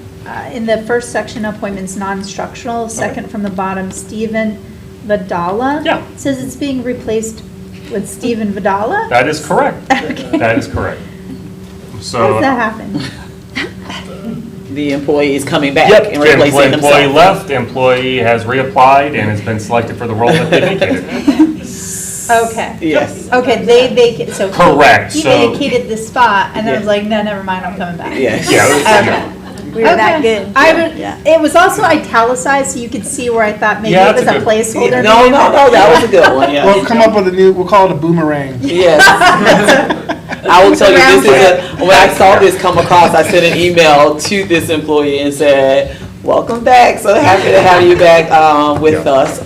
in the first section, appointments non-instructional, second from the bottom, Stephen Vidala. Yeah. Says it's being replaced with Stephen Vidala? That is correct. Okay. That is correct. How So. does that happen? The employee is coming back Yep, and replacing employee himself. left, employee has reapplied and has been selected for the role that they vacated. Okay. Yes. Okay, they vacated, so. Correct, He so- vacated the spot, and then was Yeah. like, no, never mind, I'm coming back. Yes. Yeah, it was- Okay. We were that Okay. good. Yeah. It was also italicized, so you could see where I thought maybe Yeah, it was that's a a good- placeholder. No, that was a good one, yes. We'll come up with we'll call it a boomerang. Yes. I will tell you, when I saw this come across, I sent an email to this employee and said, welcome back, so happy to have you back with us.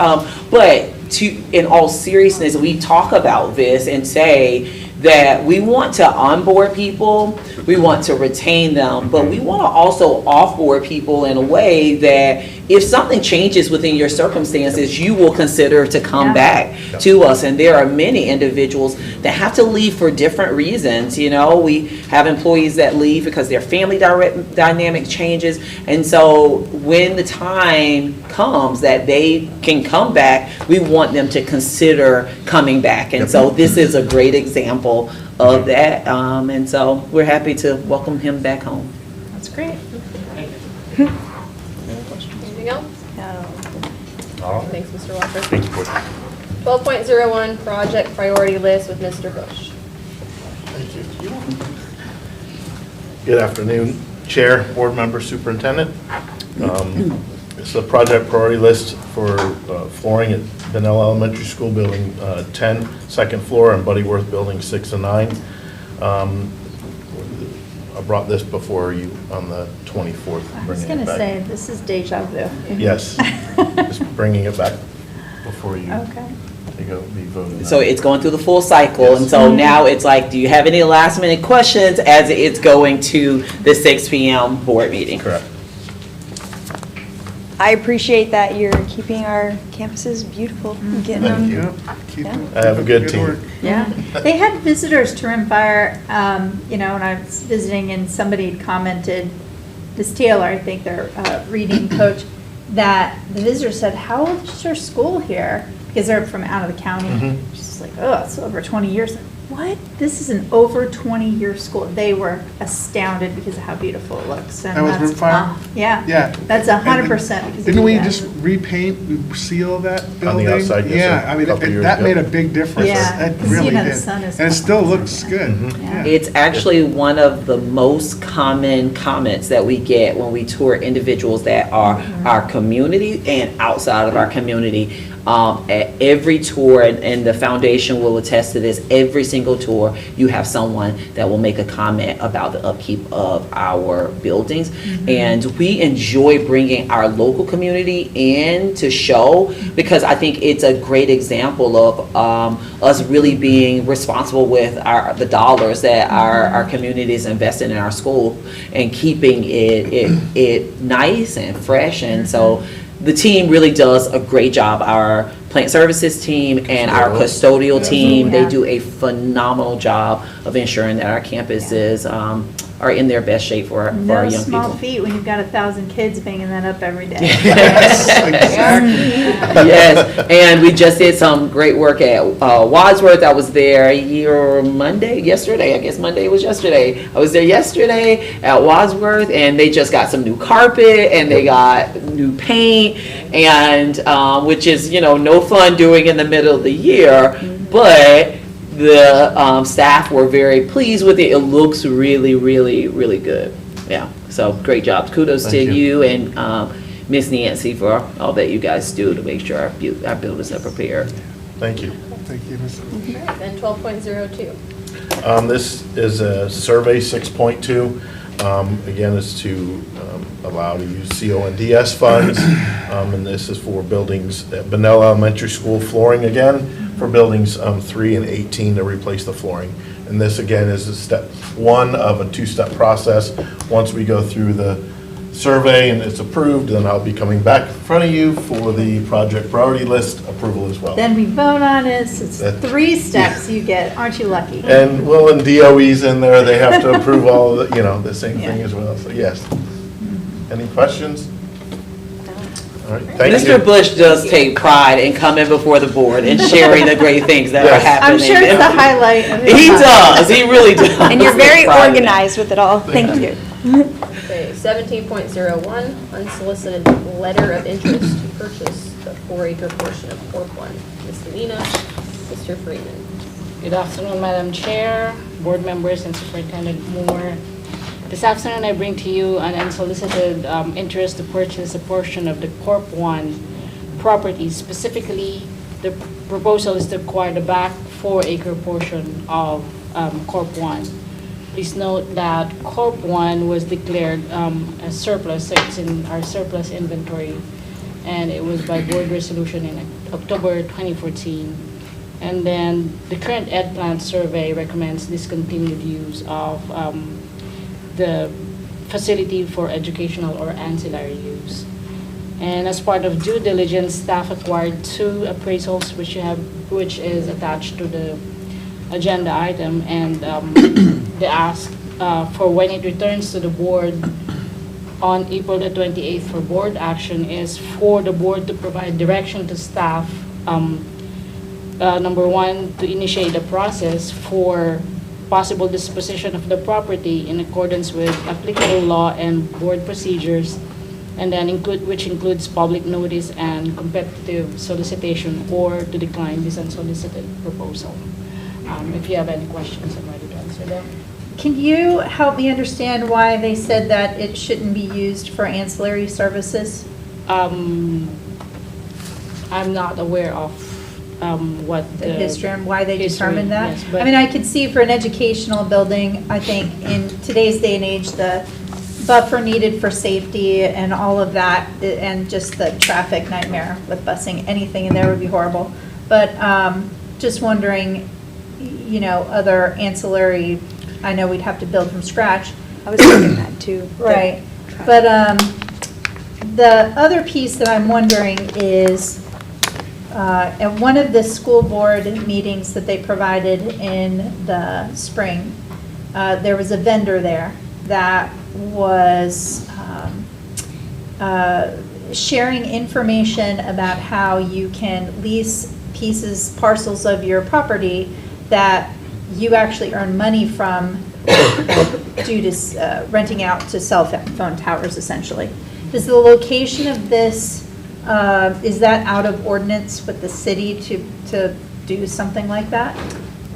But in all seriousness, we talk about this and say that we want to onboard people, we want to retain them, but we want to also offboard people in a way that if something changes within your circumstances, you will consider to come back to us. And there are many individuals that have to leave for different reasons. You know, we have employees that leave because their family dynamic changes. And so when the time comes that they can come back, we want them to consider coming back. And so this is a great example of that. And so we're happy to welcome him back home. That's great. Anything else? No. All right. Thanks, Mr. Walker. Thank you, Board. 12.01, project priority list with Mr. Bush. Thank you. Good afternoon, Chair, Board Member, Superintendent. It's a project priority list for flooring at Benell Elementary School Building 10, second floor, and Buddy Worth Building 6 and 9. I brought this before you on the 24th. I was going to say, this is deja vu. Yes, just bringing it back before you Okay. be voted. So it's going through the full cycle, and so now it's like, do you have any last minute questions as it's going to the 6 p.m. board meeting? Correct. I appreciate that you're keeping our campuses beautiful, and getting Thank them. you. Yeah. I have a good team. work. Yeah, they had visitors to Rimfire, you know, when I was visiting, and somebody had commented, this Taylor, I think their reading coach, that the visitor said, how old is your school here? Because they're from out of the county. She's like, oh, it's over 20 years. What? This is an over 20-year school. They were astounded because of how beautiful it looks. And That was that's, Rimfire? Yeah. Yeah. That's 100% because of Didn't we that. just repaint and seal that building? outside, yes, sir. Yeah, I mean, Couple years that ago. made a big difference. Yeah, That 'cause, really you know, the did. sun is- And it still looks good. Yeah. It's actually one of the most common comments that we get when we tour individuals that are our community and outside of our community. At every tour, and the foundation will attest to this, every single tour, you have someone that will make a comment about the upkeep of our buildings. And we enjoy bringing our local community in to show, because I think it's a great example of us really being responsible with the dollars that our community is investing in our school and keeping it nice and fresh. And so the team really does a great job. Our plant services team and our custodial team, they do a phenomenal job of ensuring that our campuses are in their best shape for our No young small people. feat when you've got 1,000 kids banging that up every day. Yes, and we just did some great work at Wadsworth. I was there yesterday. I guess Monday was yesterday. I was there yesterday at Wadsworth, and they just got some new carpet, and they got new paint, and which is, you know, no fun doing in the middle of the year, but the staff were very pleased with it. It looks really, really, really good. Yeah, so great job. Kudos to Thank you. you and Miss Nancy for all that you guys do to make sure our buildings are prepared. Thank you. Thank you, Ms. All right, then 12.02. This is a survey 6.2. Again, it's to allow to use CONDS funds. And this is for buildings at Benell Elementary School flooring again, for buildings 3 and 18 to replace the flooring. And this again is a step one of a two-step process. Once we go through the survey and it's approved, then I'll be coming back in front of you for the project priority list approval as well. Then we vote on it, so it's That- 3 steps you get, aren't you lucky? And well, and DOE's in there, they have to approve all of the, you know, the same thing as well, so yes. Any questions? All right, thank you. Mr. Bush does take pride in coming before the board and sharing the great things that are Yes. happening. I'm sure it's the highlight of He it. does, he really does. And you're very Take pride in it. organized with it all. Thank you. Okay, 17.01, unsolicited letter of interest to purchase the 4-acre portion of Corp. 1. Ms. Lena, Mr. Freeman. Good afternoon, Madam Chair, board members, and Superintendent Moore. This afternoon, I bring to you an unsolicited interest to purchase a portion of the Corp. 1 property. Specifically, the proposal is to acquire the back 4-acre portion of Corp. 1. Please note that Corp. 1 was declared as surplus, so it's in our surplus inventory. and it was by board resolution in October 2014. And then the current ed plan survey recommends discontinued use of the facility for educational or ancillary use. And as part of due diligence, staff acquired 2 appraisals, which is attached to the agenda item, and they ask for when it returns to the board on April the 28th for board action is for the board to provide direction to staff. Number 1, to initiate the process for possible disposition of the property in accordance with applicable law and board procedures, and then which includes public notice and competitive solicitation, or to decline this unsolicited proposal. If you have any questions, I'm ready to answer them. Can you help me understand why they said that it shouldn't be used for ancillary services? I'm not aware of what The history and why they history, determined that? yes, but- I mean, I could see for an educational building, I think in today's day and age, the buffer needed for safety and all of that, and just the traffic nightmare with busing, anything in there would be horrible. But just wondering, you know, other ancillary, I know we'd have to build from scratch. I was thinking that too. Right, but the other piece that I'm wondering is, at one of the school board meetings that they provided in the spring, there was a vendor there that was sharing information about how you can lease parcels of your property that you actually earn money from due to renting out to cell phone towers, essentially. Does the location of this, is that out of ordinance with the city to do something like that?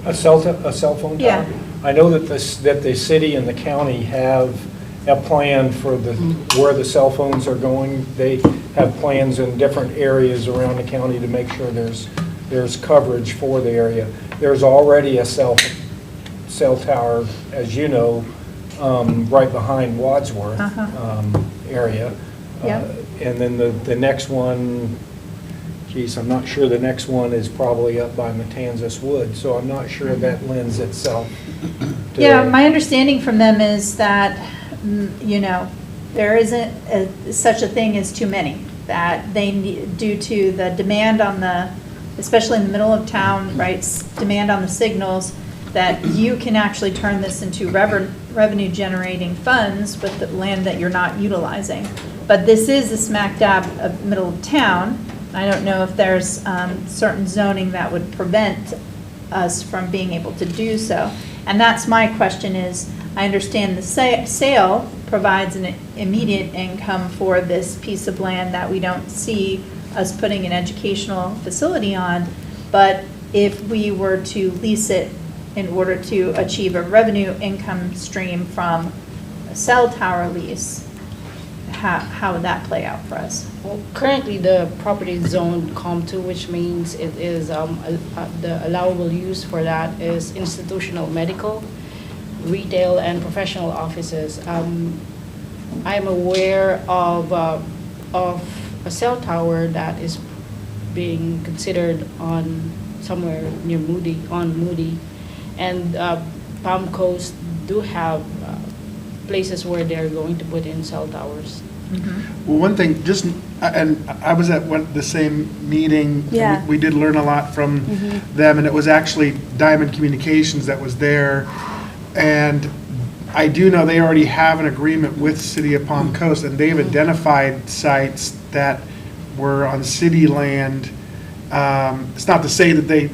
A cell phone tower? Yeah. I know that the city and the county have a plan for where the cell phones are going. They have plans in different areas around the county to make sure there's coverage for the area. There's already a cell tower, as you know, right behind Wadsworth area. Yeah. And then the next one, geez, I'm not sure the next one is probably up by Matanzas Wood, so I'm not sure that lends itself to... Yeah, my understanding from them is that, you know, there isn't such a thing as too many, that they need, due to the demand on the, especially in the middle of town, right, demand on the signals, that you can actually turn this into revenue generating funds with the land that you're not utilizing. But this is a smack dab of middle of town. I don't know if there's certain zoning that would prevent us from being able to do so. And that's my question is, I understand the sale provides an immediate income for this piece of land that we don't see us putting an educational facility on, but if we were to lease it in order to achieve a revenue income stream from a cell tower lease, how would that play out for us? Well, currently, the property is zoned COM2, which means it is, the allowable use for that is institutional medical, retail, and professional offices. I'm aware of a cell tower that is being considered on somewhere near Moody, and Palm Coast do have places where they're going to put in cell towers. Well, one thing, and I was at the same meeting. and Yeah. We did learn a lot from them, and it was actually Diamond Communications that was there. And I do know they already have an agreement with City of Palm Coast, and they've identified sites that were on city land. It's not to say that they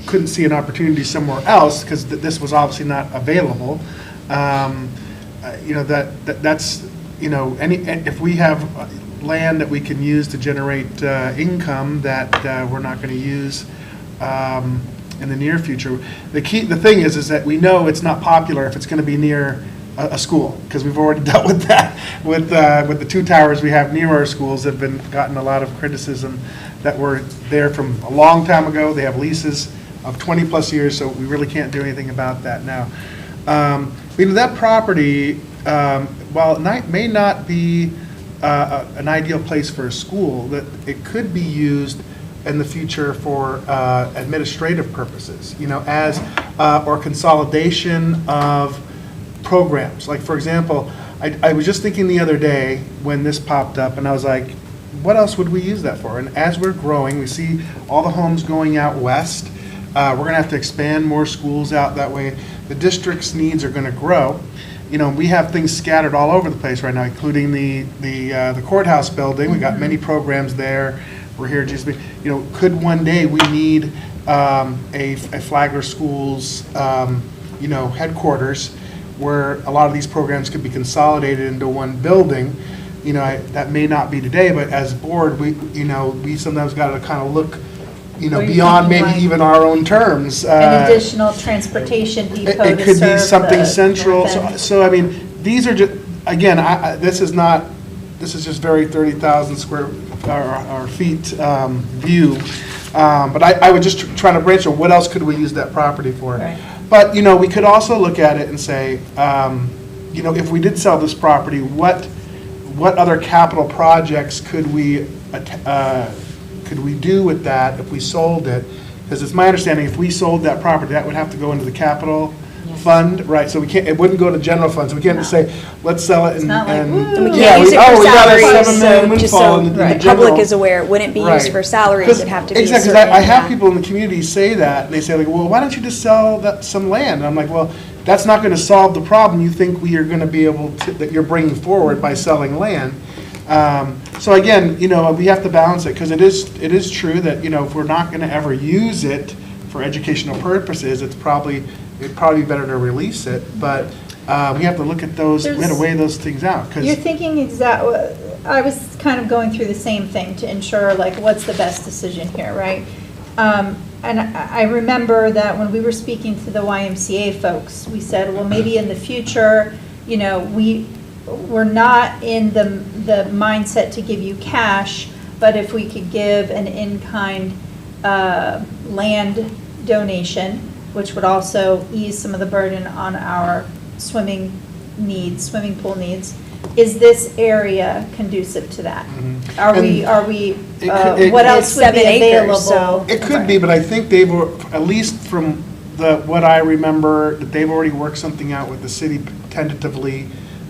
couldn't see an opportunity somewhere else, because this was obviously not available. You know, that's, you know, if we have land that we can use to generate income that we're not going to use in the near future. The thing is that we know it's not popular if it's going to be near a school, because we've already dealt with that. With the 2 towers we have near our schools have gotten a lot of criticism that were there from a long time ago. They have leases of 20 plus years, so we really can't do anything about that now. You know, that property, while it may not be an ideal place for a school, that it could be used in the future for administrative purposes, as, or consolidation of programs. Like, for example, I was just thinking the other day when this popped up, and I was like, what else would we use that for? And as we're growing, we see all the homes going out west. We're going to have to expand more schools out that way. The district's needs are going to grow. We have things scattered all over the place right now, including the courthouse building. We got many programs there. We're here just, could one day we need a Flagler Schools, headquarters where a lot of these programs could be consolidated into one building. That may not be today, but as a board, we sometimes got to kind of look, beyond maybe even our own terms. An additional transportation depot It to could be serve something the central. north end. So I mean, these are just, again, this is just very 30,000 square or feet view. But I would just try to brainstorm, what else could we use that property for? Right. But, we could also look at it and say, if we did sell this property, what other capital projects could we do with that if we sold it? Because it's my understanding, if we sold that property, that would have to go into the capital fund, right? So it wouldn't go to general funds. We can't just say, let's sell it and. not like, woo. And we Yeah, can't use it for we got a salaries, $7 million so just windfall so in the the general. public is aware, it wouldn't be used Right. for salaries, it'd have to be a Exactly, certain. 'cause I have people in the community say that, and they say like, well, why don't you just sell some land? And I'm like, well, that's not gonna solve the problem you think we are gonna be able to, that you're bringing forward by selling land. So again, we have to balance it, because it is true that, if we're not gonna ever use it for educational purposes, it'd probably be better to release it, but we have to look at those, we have to weigh those things out, because. You're thinking I was kind of going through the same thing to ensure, like, what's the best decision here, right? And I remember that when we were speaking to the YMCA folks, we said, well, maybe in the future, we're not in the mindset to give you cash, but if we could give an in-kind land donation, which would also ease some of the burden on our swimming pool needs, is this area conducive to that? Are we, what else would be 7 acres, available? so- It could be, but I think they've, at least from what I remember, that they've already worked something out with the city tentatively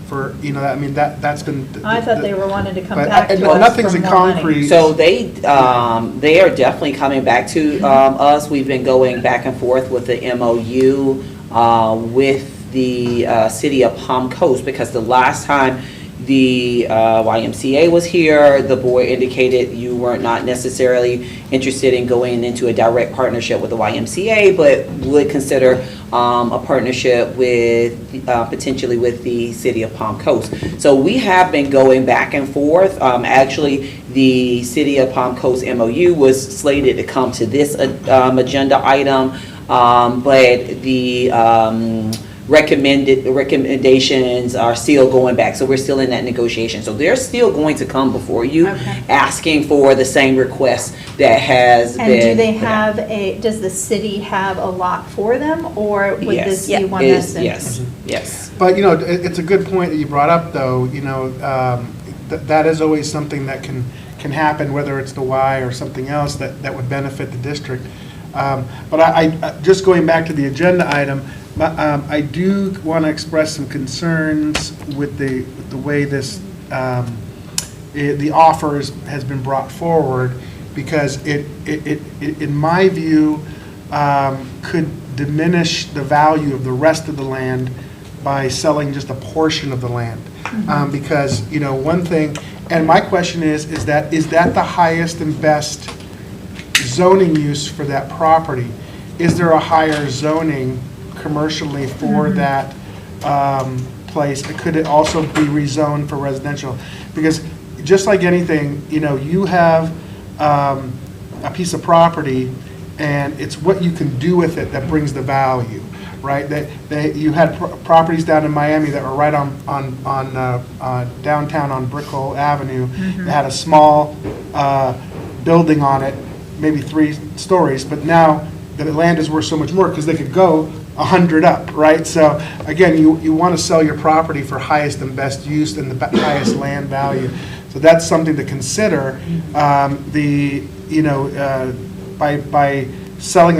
for, that's been. I thought they were wanting to come but back to us nothing's for in more money. concrete. So they are definitely coming back to us. We've been going back and forth with the MOU with the city of Palm Coast, because the last time the YMCA was here, the board indicated you were not necessarily interested in going into a direct partnership with the YMCA, but would consider a partnership with, potentially with the city of Palm Coast. So we have been going back and forth. Actually, the city of Palm Coast MOU was slated to come to this agenda item, but the recommendations are still going back, so we're still in that negotiation. So they're still going to come before you, asking for the same request that has been. And do they have does the city have a lot for them, or would this be one that's in? Yes. But, it's a good point that you brought up, though, that is always something that can happen, whether it's the Y or something else that would benefit the district. But I just going back to the agenda item, I do want to express some concerns with the way this, the offer has been brought forward, because it in my view, could diminish the value of the rest of the land by selling just a portion of the land. Because, one thing, and my question is that the highest and best zoning use for that property? Is there a higher zoning commercially for that place? Could it also be rezoned for residential? Because just like anything, you have a piece of property, and it's what you can do with it that brings the value, right? You had properties down in Miami that were right on downtown on Brickell Avenue. They had a small building on it, maybe 3 stories, but now the land is worth so much more because they could go 100 up, right? So again, you want to sell your property for highest and best use and the highest land value. So that's something to consider. By selling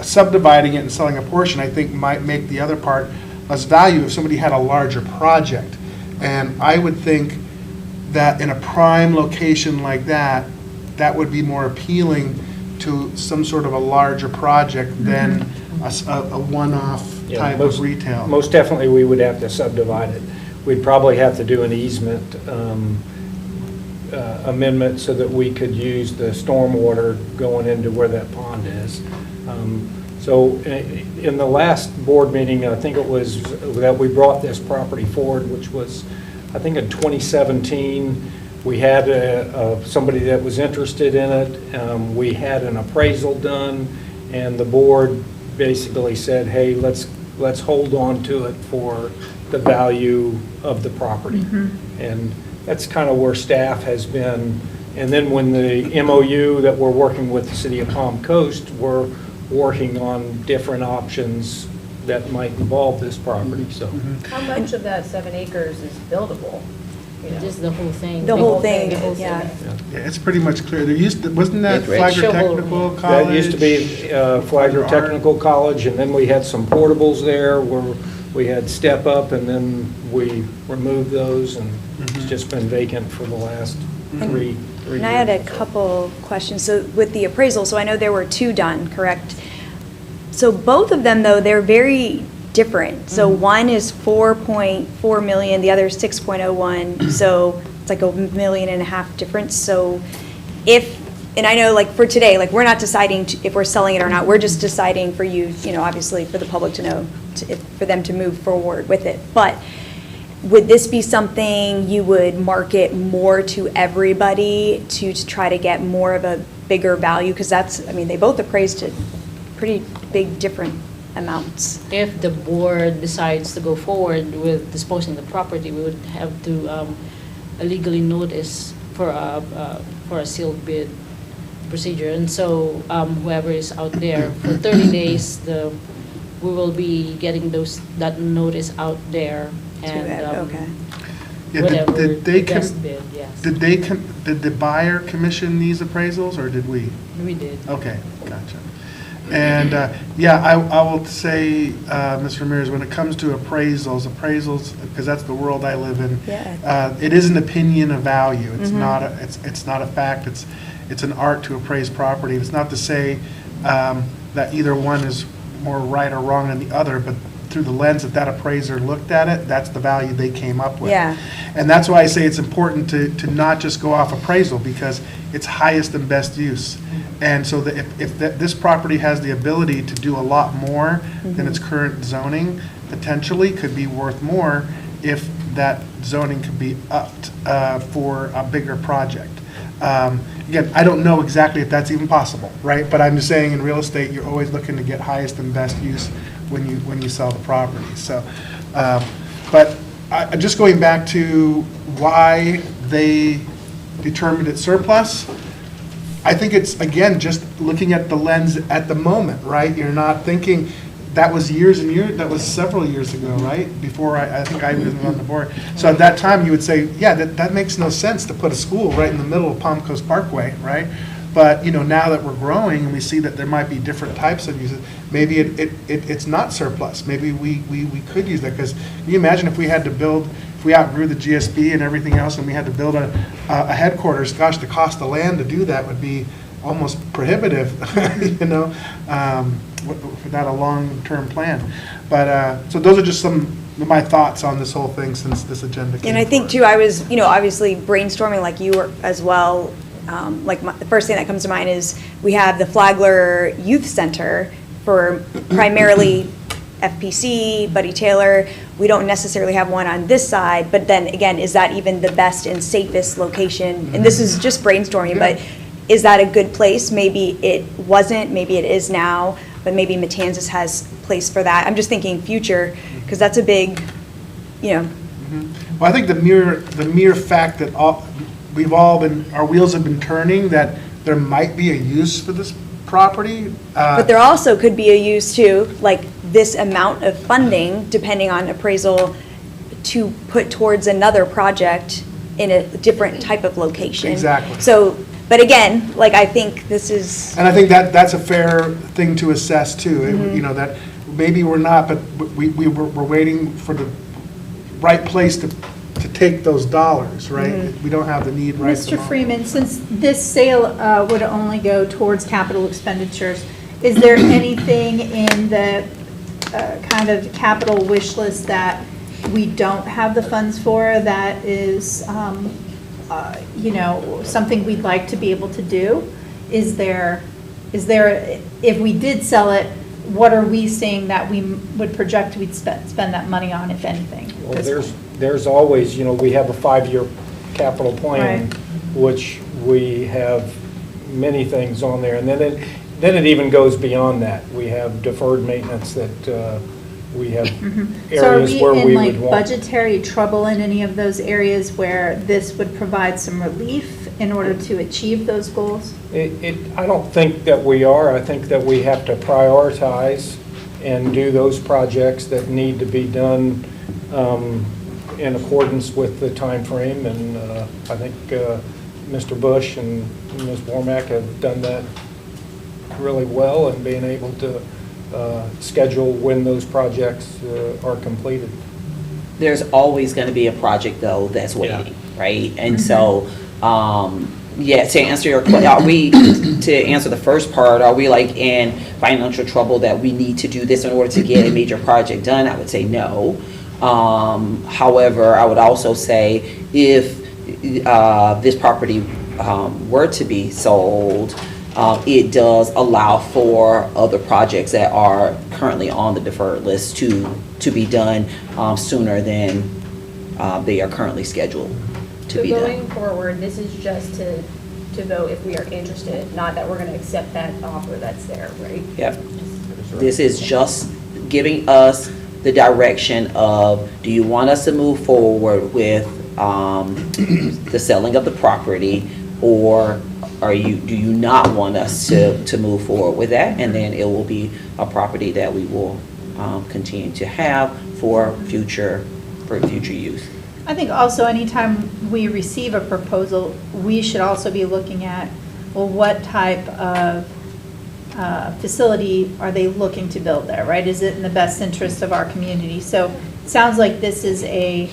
subdividing it and selling a portion, I think might make the other part less value if somebody had a larger project. And I would think that in a prime location like that, that would be more appealing to some sort of a larger project than a one-off Yeah, type of retail. Most definitely, we would have to subdivide it. We'd probably have to do an easement amendment so that we could use the stormwater going into where that pond is. So in the last board meeting, I think it was that we brought this property forward, which was, I think in 2017, we had somebody that was interested in it. We had an appraisal done, and the board basically said, hey, let's hold on to it for the value of the property. And that's kind of where staff has been. And then when the MOU that we're working with the city of Palm Coast, we're working on different options that might involve this property, so. How much of that 7 acres is buildable? You know? Just the whole thing. The whole thing, whole yeah. Yeah, it's pretty much clear. Wasn't that It's rich. Flagler Shovel. Technical College? That used to be Flagler Technical College, and then we had some portables there where we had step up, and then we removed those, and it's just been vacant for the last three years. And I had a couple questions. So with the appraisal, so I know there were 2 done, correct? So both of them, though, they're very different. So one is 4.4 million, the other is 6.01. So it's like $1.5 million difference. So and I know, like, for today, like, we're not deciding if we're selling it or not. We're just deciding for you, obviously for the public to know, for them to move forward with it. But would this be something you would market more to everybody to try to get more of a bigger value? Because they both appraised at pretty big different amounts. If the board decides to go forward with disposing the property, we would have to legally notice for a sealed bid procedure. And so whoever is out there for 30 days, we will be getting that notice out there. And Okay. Yeah, whatever did they the best bid, yes. Did the buyer commission these appraisals, or did we? We did. Okay, gotcha. And, I will say, Ms. Ramirez, when it comes to appraisals, because that's the world I live in, Yeah. it is an opinion of value. It's not a fact. It's an art to appraise property. It's not to say that either one is more right or wrong than the other, but through the lens that appraiser looked at it, that's the value they came up with. Yeah. And that's why I say it's important to not just go off appraisal, because it's highest and best use. And so that if this property has the ability to do a lot more than its current zoning, potentially could be worth more if that zoning could be upped for a bigger project. Again, I don't know exactly if that's even possible, right? But I'm just saying, in real estate, you're always looking to get highest and best use when you sell the property. So, but just going back to why they determined it surplus, I think it's, again, just looking at the lens at the moment, right? You're not thinking, that was years and years, that was several years ago, right? Before I think I was on the board. So at that time, you would say, yeah, that makes no sense to put a school right in the middle of Palm Coast Parkway, right? But, now that we're growing and we see that there might be different types of uses, maybe it's not surplus. Maybe we could use that, because can you imagine if we outgrew the GSB and everything else, and we had to build a headquarters, gosh, the cost of land to do that would be almost prohibitive, without a long-term plan. But, so those are just some of my thoughts on this whole thing since this agenda came And I think, forward. too, I was, obviously brainstorming like you were as well. The first thing that comes to mind is we have the Flagler Youth Center for primarily FPC, Buddy Taylor. We don't necessarily have one on this side, but then again, is that even the best and safest location? And this is just brainstorming, but is that a good place? Maybe it wasn't, maybe it is now, but maybe Matanzas has place for that. I'm just thinking future, because that's a big, Well, I think the mere fact that our wheels have been turning, that there might be a use for this property. but there also could be a use too, like this amount of funding, depending on appraisal, to put towards another project in a different type of location. Exactly. So, but again, like, I think this is, And I think that's a fair thing to assess too. You know, that maybe we're not, but we're waiting for the right place to take those dollars, right? We don't have the need right at the Mr. moment. Freeman, since this sale would only go towards capital expenditures, is there anything in the kind of capital wish list that we don't have the funds for that is, you know, something we'd like to be able to do? Is there, if we did sell it, what are we seeing that we would project we'd spend that money on, if anything? Well, there's always, you know, we have a 5-year capital plan, Right. which we have many things on there. And then it even goes beyond that. We have deferred maintenance that we have areas where we So are we in would like want. budgetary trouble in any of those areas where this would provide some relief in order to achieve those goals? I don't think that we are. I think that we have to prioritize and do those projects that need to be done in accordance with the time frame. And I think Mr. Bush and Ms. Wormack have done that really well in being able to schedule when those projects are completed. There's always going to be a project, though, that's waiting, right? And so, yeah, to answer your question, to answer the first part, are we like in financial trouble that we need to do this in order to get a major project done? I would say no. However, I would also say if this property were to be sold, it does allow for other projects that are currently on the deferred list to be done sooner than they are currently scheduled to be So done. going forward, this is just to vote if we are interested, not that we're going to accept that offer that's there, right? Yep. This is just giving us the direction of, do you want us to move forward with the selling of the property, or do you not want us to move forward with that? And then it will be a property that we will continue to have for future use. I think also anytime we receive a proposal, we should also be looking at, well, what type of facility are they looking to build there, right? Is it in the best interest of our community? So it sounds like this is a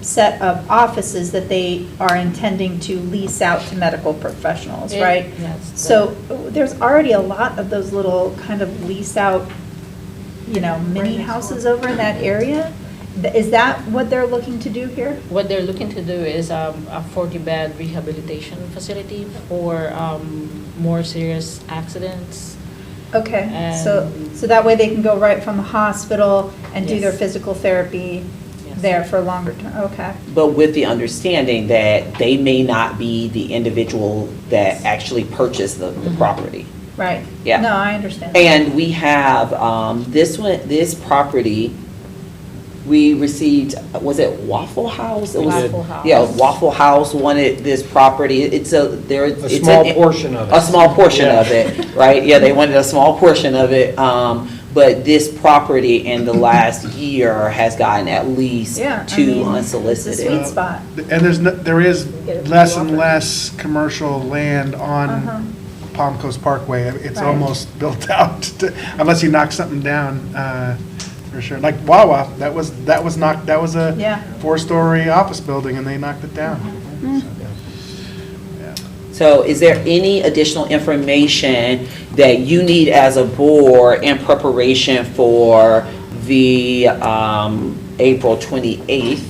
set of offices that they are intending to lease out to medical professionals, right? Yes. So there's already a lot of those little kind of lease out, you know, mini houses over in that area. Is that what they're looking to do here? What they're looking to do is a 40-bed rehabilitation facility for more serious accidents. Okay, so that way they can go right from the hospital and do their Yes. physical therapy Yes. there for longer term, okay. But with the understanding that they may not be the individual that actually purchased the property. Right. Yeah. No, I understand. And we have, this property, we received, was it Waffle House? It was- Waffle House. Yeah, Waffle House wanted this property. It's a small portion of it. A small portion Yeah. of it, right? Yeah, they wanted a small portion of it. But this property in the last year has gotten at least Yeah, I two mean, unsolicited. it's a sweet spot. And there is Get a less few and offers. less commercial land Uh-huh. on Palm Coast Parkway. It's Right. almost built out, unless you knock something down, for sure. Like Wawa, that was a Yeah. 4-story office building, and they knocked it down. So is there any additional information that you need as a board in preparation for the April 28th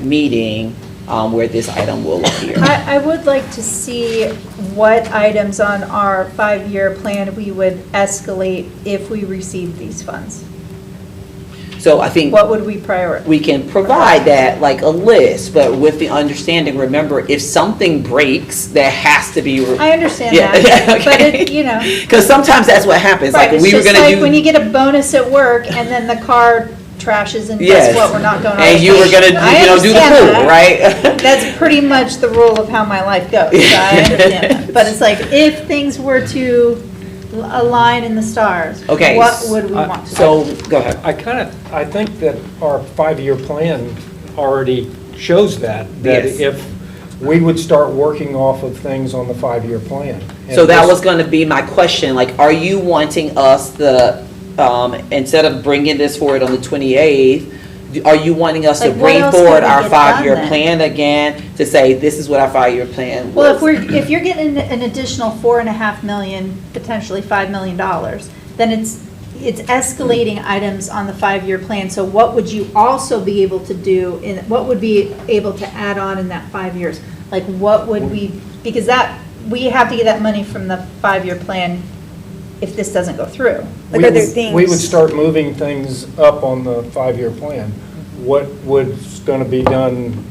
meeting where this item will appear? I would like to see what items on our 5-year plan we would escalate if we receive these funds. So I think What would we prioritize? we can provide that, like a list, but with the understanding, remember, if something breaks, that has to be. I understand Yeah, that, but okay. it, you know. Because sometimes that's what happens, Right, like it's we were just gonna like do. when you get a bonus at work and then the car trashes and Yes. guess what, we're not going on. And you were gonna, I do the understand pool, that. right? That's pretty much the rule of how my life goes, so I understand that. But it's like, if things were to align in the stars, Okay, what would we want to do? So, go ahead. I think that our 5-year plan already shows that Yes. if we would start working off of things on the 5-year plan. So And that this- was gonna be my question, like, are you wanting us instead of bringing this forward on the 28th, are you wanting us to Like, what bring else can forward we our get it done 5-year then? plan again, to say, this is what our 5-year plan Well, was? if you're getting an additional $4.5 million, potentially $5 million, then it's escalating items on the 5-year plan. So what would you also be able to do, what would be able to add on in that 5 years? Like, what would we, because we have to get that money from the 5-year plan if this doesn't go through. Like, are there things? We would start moving things up on the 5-year plan. What was going to be done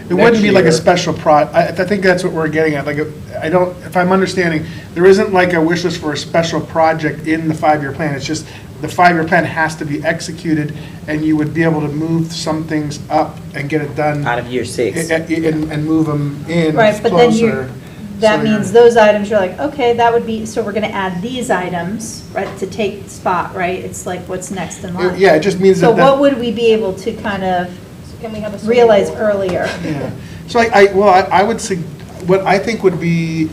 It wouldn't be like a next year? special I think that's what we're getting at, like, I don't, if I'm understanding, there isn't like a wish list for a special project in the 5-year plan, it's just the 5-year plan has to be executed, and you would be able to move some things up and get it done. Out of year 6. And move them in Right, but then closer. that So means those items, you're like, okay, that would be, so we're gonna add these items, right, to take the spot, right? It's like, what's next in line? Yeah, it just means So that. what would we be able to kind of So can we have a? realize earlier? Yeah, so I would say, what I think would be,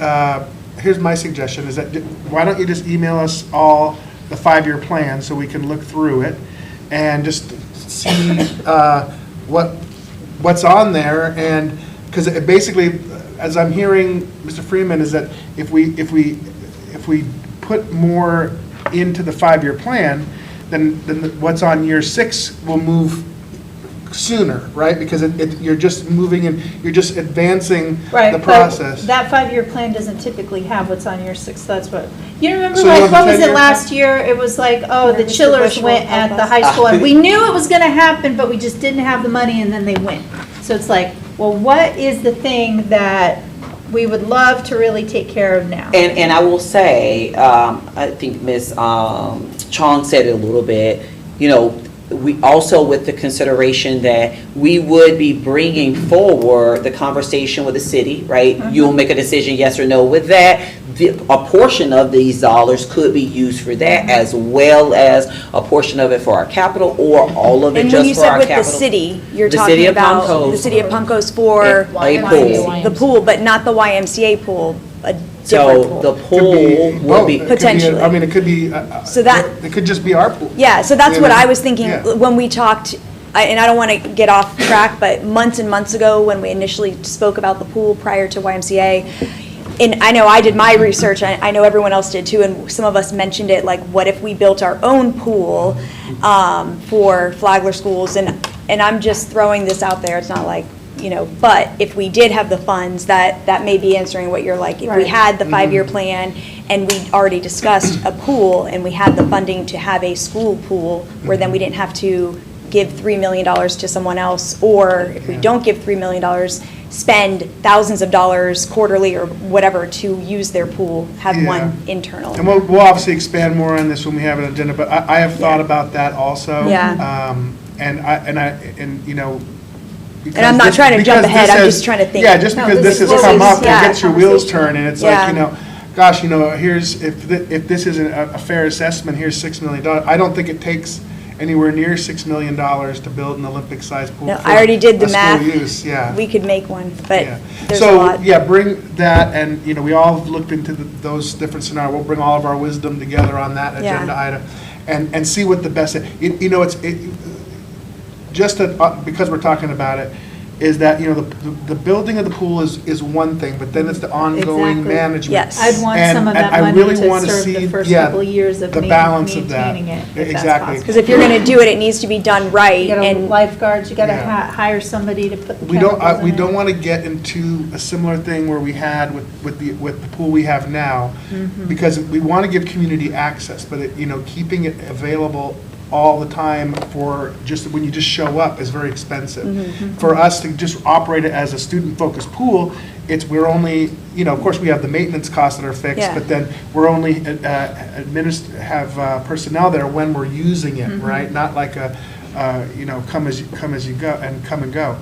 here's my suggestion, is that, why don't you just email us all the 5-year plan, so we can look through it, and just see what's on there, and, because it basically, as I'm hearing Mr. Freeman, is that if we put more into the 5-year plan, then what's on year 6 will move sooner, right? Because you're just moving and you're just advancing Right, the but process. that 5-year plan doesn't typically have what's on year 6, that's what, you remember, So you like, have a what was it 10-year last year? It was like, oh, the Mr. chillers Bush went will help at the us. high school, and we knew it was gonna happen, but we just didn't have the money, and then they went. So it's like, well, what is the thing that we would love to really take care of now? And I will say, I think Ms. Chong said it a little bit, we also, with the consideration that we would be bringing forward the conversation with the city, right? You'll make a decision, yes or no with that. A portion of these dollars could be used for that, as well as a portion of it for our capital, or all of it And when just you for said our with the capital. city, you're The talking city of about Poncos. the city of Puncos for A pool. the pool, but not the YMCA pool, a different So the pool. pool would be. Potentially. I mean, it could be, So that- it could just be our pool. Yeah, so that's what I was thinking Yeah. when we talked, and I don't want to get off track, but months and months ago, when we initially spoke about the pool prior to YMCA, and I know I did my research, I know everyone else did too, and some of us mentioned it, like, what if we built our own pool for Flagler schools? And I'm just throwing this out there, it's not like, but if we did have the funds, that may be answering what you're like. If we Right. had the 5-year plan, and we already discussed a pool, and we had the funding to have a school pool, where then we didn't have to give $3 million to someone else, or if we don't give $3 million, spend thousands of dollars quarterly or whatever to use their pool, have Yeah. one internal. And we'll obviously expand more on this when we have an agenda, but I have thought about that also. Yeah. Because I'm not this- trying to jump because ahead, this I'm has- just trying to think. Yeah, just No, because this this is has what come we- up, it yeah. gets your wheels turning, it's like, Yeah. gosh, here's, if this isn't a fair assessment, here's $6 million. I don't think it takes anywhere near $6 million to build an Olympic-sized pool. No, for I already did the a school math. use, yeah. We could make one, but Yeah. there's a lot. So, yeah, bring that, and, we all have looked into those different scenarios. We'll bring all of our wisdom together on that Yeah. agenda item, and see what the best, because we're talking about it, is that, the building of the pool is one thing, but then it's the ongoing Exactly. management. Yes. I'd want And- some of and that I money really to wanna serve see, the first yeah, couple of years of the balance of that. maintaining it, if that's Exactly. possible. Because if you're going to do it, it needs to be done right, You gotta and lifeguards, you gotta Yeah. hire somebody to put the We don't, chemicals we in it. don't want to get into a similar thing where we had with the pool we have now, because we want to give community access, but keeping it available all the time for just, when you just show up is very expensive. For us to just operate it as a student-focused pool, we're only, of course, we have the maintenance costs that are fixed, Yeah. but then we're only have personnel there when we're using it, right? Not like come as you go and come and go.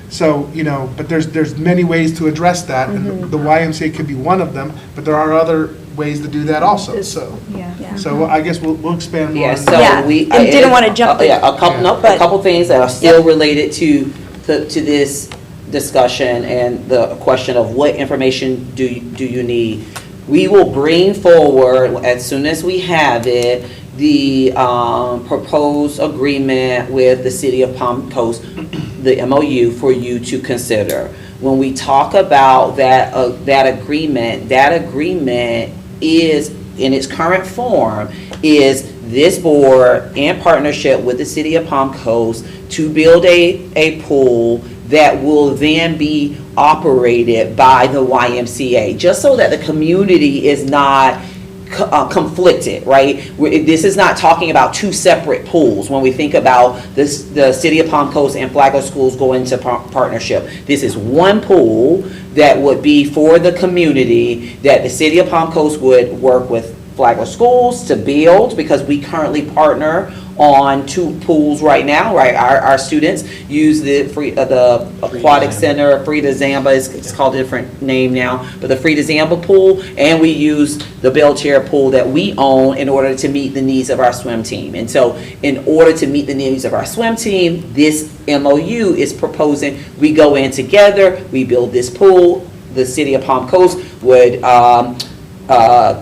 So, but there's many ways to address that, and the YMCA could be one of them, but there are other ways to do that also, so. Yeah. Yeah. So I guess we'll expand more Yeah, on so that. Yeah, we. and didn't wanna jump Yeah, a but- couple things that are still related to to this discussion and the question of what information do you need, we will bring forward, as soon as we have it, the proposed agreement with the City of Palm Coast, the MOU, for you to consider. When we talk about that agreement is, in its current form, is this board in partnership with the City of Palm Coast to build a pool that will then be operated by the YMCA, just so that the community is not conflicted, right? This is not talking about two separate pools. When we think about this, the City of Palm Coast and Flagler Schools go into partnership, this is one pool that would be for the community, that the City of Palm Coast would work with Flagler Schools to build, because we currently partner on 2 pools right now, right? Our students use the aquatic center, Frida Zamba, it's called a different name now, but the Frida Zamba pool, and we use the Belterra pool that we own in order to meet the needs of our swim team. And so in order to meet the needs of our swim team, this MOU is proposing we go in together, we build this pool. The City of Palm Coast would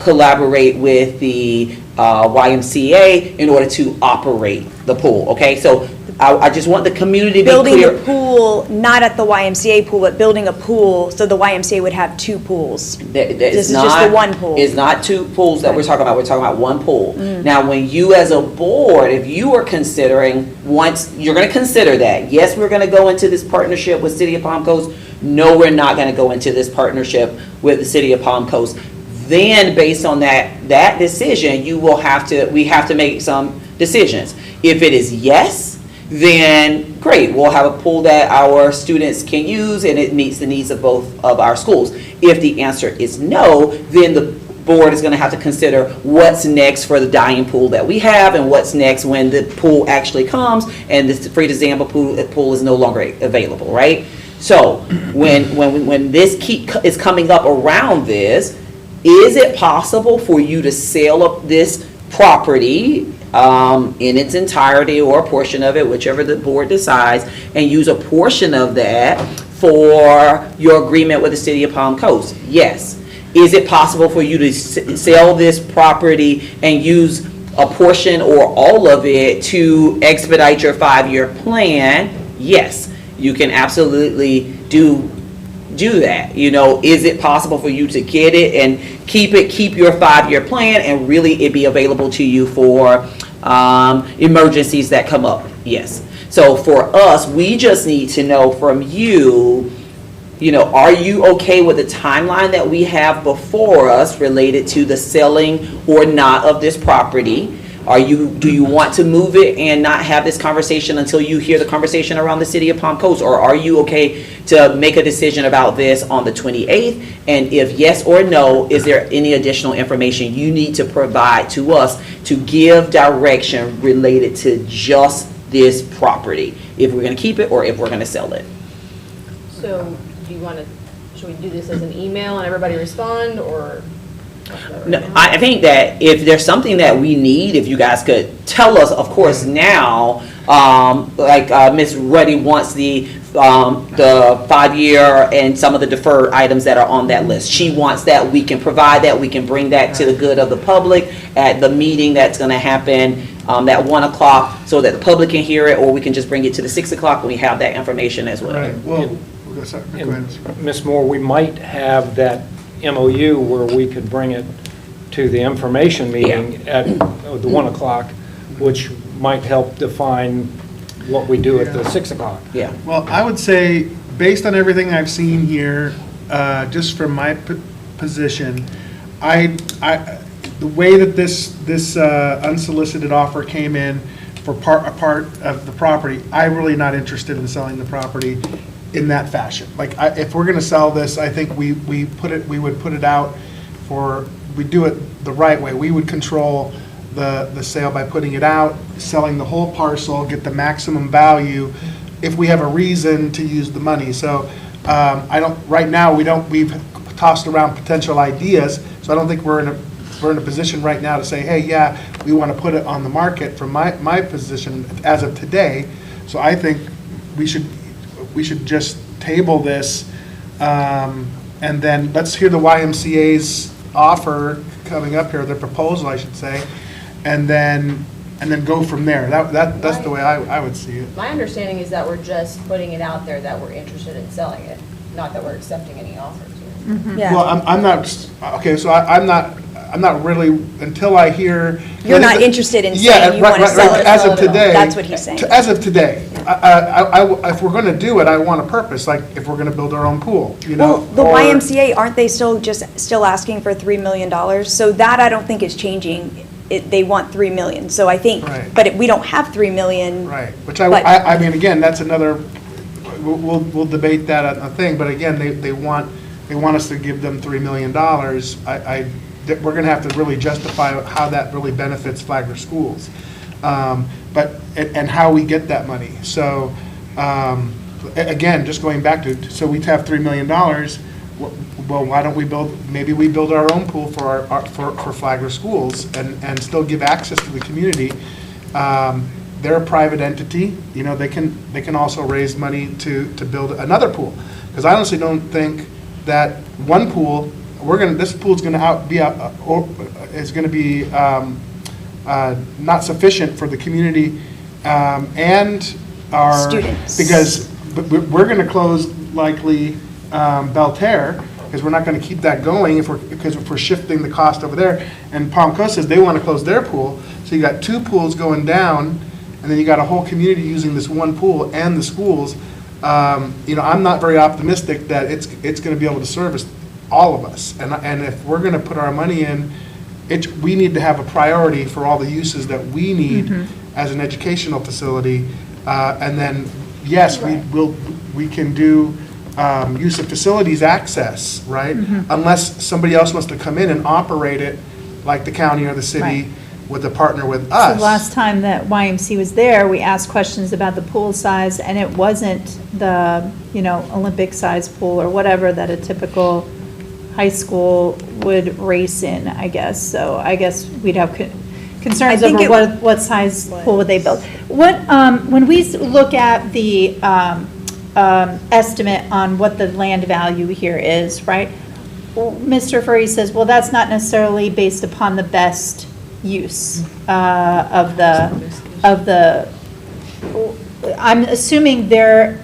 collaborate with the YMCA in order to operate the pool, okay? So I just want the community to be Building clear. the pool, not at the YMCA pool, but building a pool so the YMCA would have 2 pools. This is just the one pool. It's not 2 pools that we're talking about. We're talking about one pool. Now, when you as a board, if you are considering, once you're going to consider that, yes, we're going to go into this partnership with City of Palm Coast. No, we're not going to go into this partnership with the City of Palm Coast. Then, based on that decision, we have to make some decisions. If it is yes, then great, we'll have a pool that our students can use and it meets the needs of both of our schools. If the answer is no, then the board is going to have to consider what's next for the dying pool that we have, and what's next when the pool actually comes and the Frida Zamba pool is no longer available, right? So when this is coming up around this, is it possible for you to sell up this property in its entirety or a portion of it, whichever the board decides, and use a portion of that for your agreement with the City of Palm Coast? Yes. Is it possible for you to sell this property and use a portion or all of it to expedite your 5-year plan? Yes. You can absolutely do that. You know, is it possible for you to get it and keep your 5-year plan and really it be available to you for emergencies that come up? Yes. So for us, we just need to know from you, are you okay with the timeline that we have before us related to the selling or not of this property? Do you want to move it and not have this conversation until you hear the conversation around the City of Palm Coast? Or are you okay to make a decision about this on the 28th? And if yes or no, is there any additional information you need to provide to us to give direction related to just this property, if we're going to keep it or if we're going to sell it? So should we do this as an email and everybody respond, or? No, I think that if there's something that we need, if you guys could tell us, of course, now, like Ms. Ruddy wants the 5-year and some of the deferred items that are on that list. She wants that. We can provide that. We can bring that to the good of the public at the meeting that's going to happen at 1 o'clock, so that the public can hear it, or we can just bring it to the 6 o'clock when we have that information as well. Right, well, go ahead. Ms. Moore, we might have that MOU where we could bring it to the information meeting at the 1 o'clock, which might help define what we do at the 6 o'clock. Yeah. Well, I would say, based on everything I've seen here, just from my position, the way that this unsolicited offer came in for a part of the property, I'm really not interested in selling the property in that fashion. Like, if we're going to sell this, I think we would put it out we do it the right way. We would control the sale by putting it out, selling the whole parcel, get the maximum value if we have a reason to use the money. So right now we've tossed around potential ideas, so I don't think we're in a position right now to say, hey, yeah, we want to put it on the market from my position as of today. So I think we should we should just table this, and then let's hear the YMCA's offer coming up here, their proposal, I should say, and then go from there. That's the way I would see it. My understanding is that we're just putting it out there that we're interested in selling it, not that we're accepting any offers here. Yeah. Well, I'm not, okay, so I'm not really, until I hear. You're not interested in Yeah, saying you want to right, sell it? as of today. That's what he's saying. As of today. If we're going to do it, I want a purpose, like if we're going to build our own pool, you know? Well, the or- YMCA, aren't they still asking for $3 million? So that I don't think is changing. They want 3 million, so I think, Right. but we don't have 3 million. Right, which but- I mean, again, that's another, we'll debate that on a thing, but again, they want us to give them $3 million. We're gonna have to really justify how that really benefits Flagler schools. But, and how we get that money. So, again, just going back to, so we have $3 million, well, why don't we maybe we build our own pool for for Flagler schools and still give access to the community. They're a private entity, you know, they can also raise money to build another pool. Because I honestly don't think that one pool, this pool's gonna is gonna be not sufficient for the community and our Students. Because we're gonna close likely Belterre, because we're not gonna keep that going because if we're shifting the cost over there. And Palm Coast says they wanna close their pool, so you got 2 pools going down, and then you got a whole community using this one pool and the schools. You know, I'm not very optimistic that it's gonna be able to service all of us. And if we're gonna put our money in, we need to have a priority for all the uses that we need as an educational facility. And then, yes, we can do use of facilities access, right? Unless somebody else wants to come in and operate it, like the county or the city, Right. with a partner with So us. the last time that YMC was there, we asked questions about the pool size, and it wasn't the, Olympic size pool or whatever that a typical high school would race in, I guess. So I guess we'd have concerns I think over what size pool would they build. When we look at the estimate on what the land value here is, right? Mr. Furry says, well, that's not necessarily based upon the best use of the, I'm assuming they're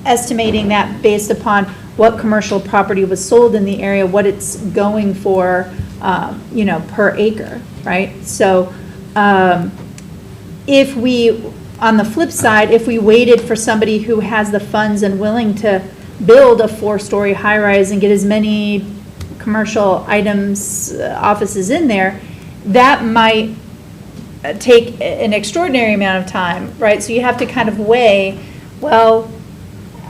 estimating that based upon what commercial property was sold in the area, what it's going for, per acre, right? So if we, on the flip side, if we waited for somebody who has the funds and willing to build a 4-story high-rise and get as many commercial items, offices in there, that might take an extraordinary amount of time, right? So you have to kind of weigh, well,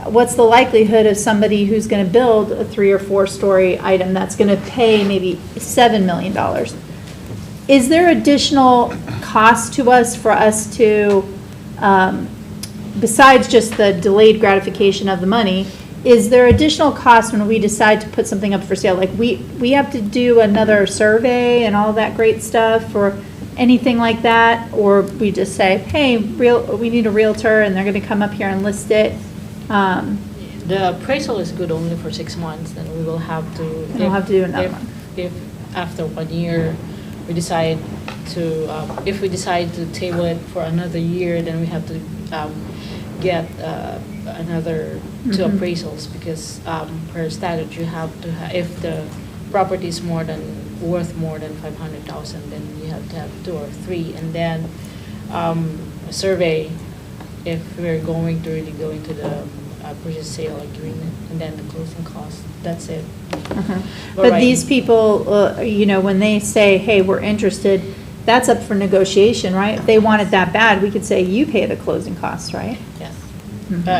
what's the likelihood of somebody who's going to build a 3 or 4-story item that's going to pay maybe $7 million? Is there additional cost to us for us to, besides just the delayed gratification of the money, is there additional cost when we decide to put something up for sale? Like we have to do another survey and all that great stuff or anything like that? Or we just say, hey, we need a realtor and they're going to come up here and list it? The appraisal is good only for 6 months, then we will have to. We'll have to do another one. If after 1 year, we decide to, if we decide to table it for another year, then we have to get another 2 appraisals, because per statute, you have to, if the property is worth more than 500,000, then you have to have 2 or 3, and then a survey if we're going to really go into the purchase sale agreement, and then the closing cost. That's it. But right. these people, when they say, hey, we're interested, that's up for negotiation, right? If they want it that bad, we could say, you pay the closing costs, right? Yes.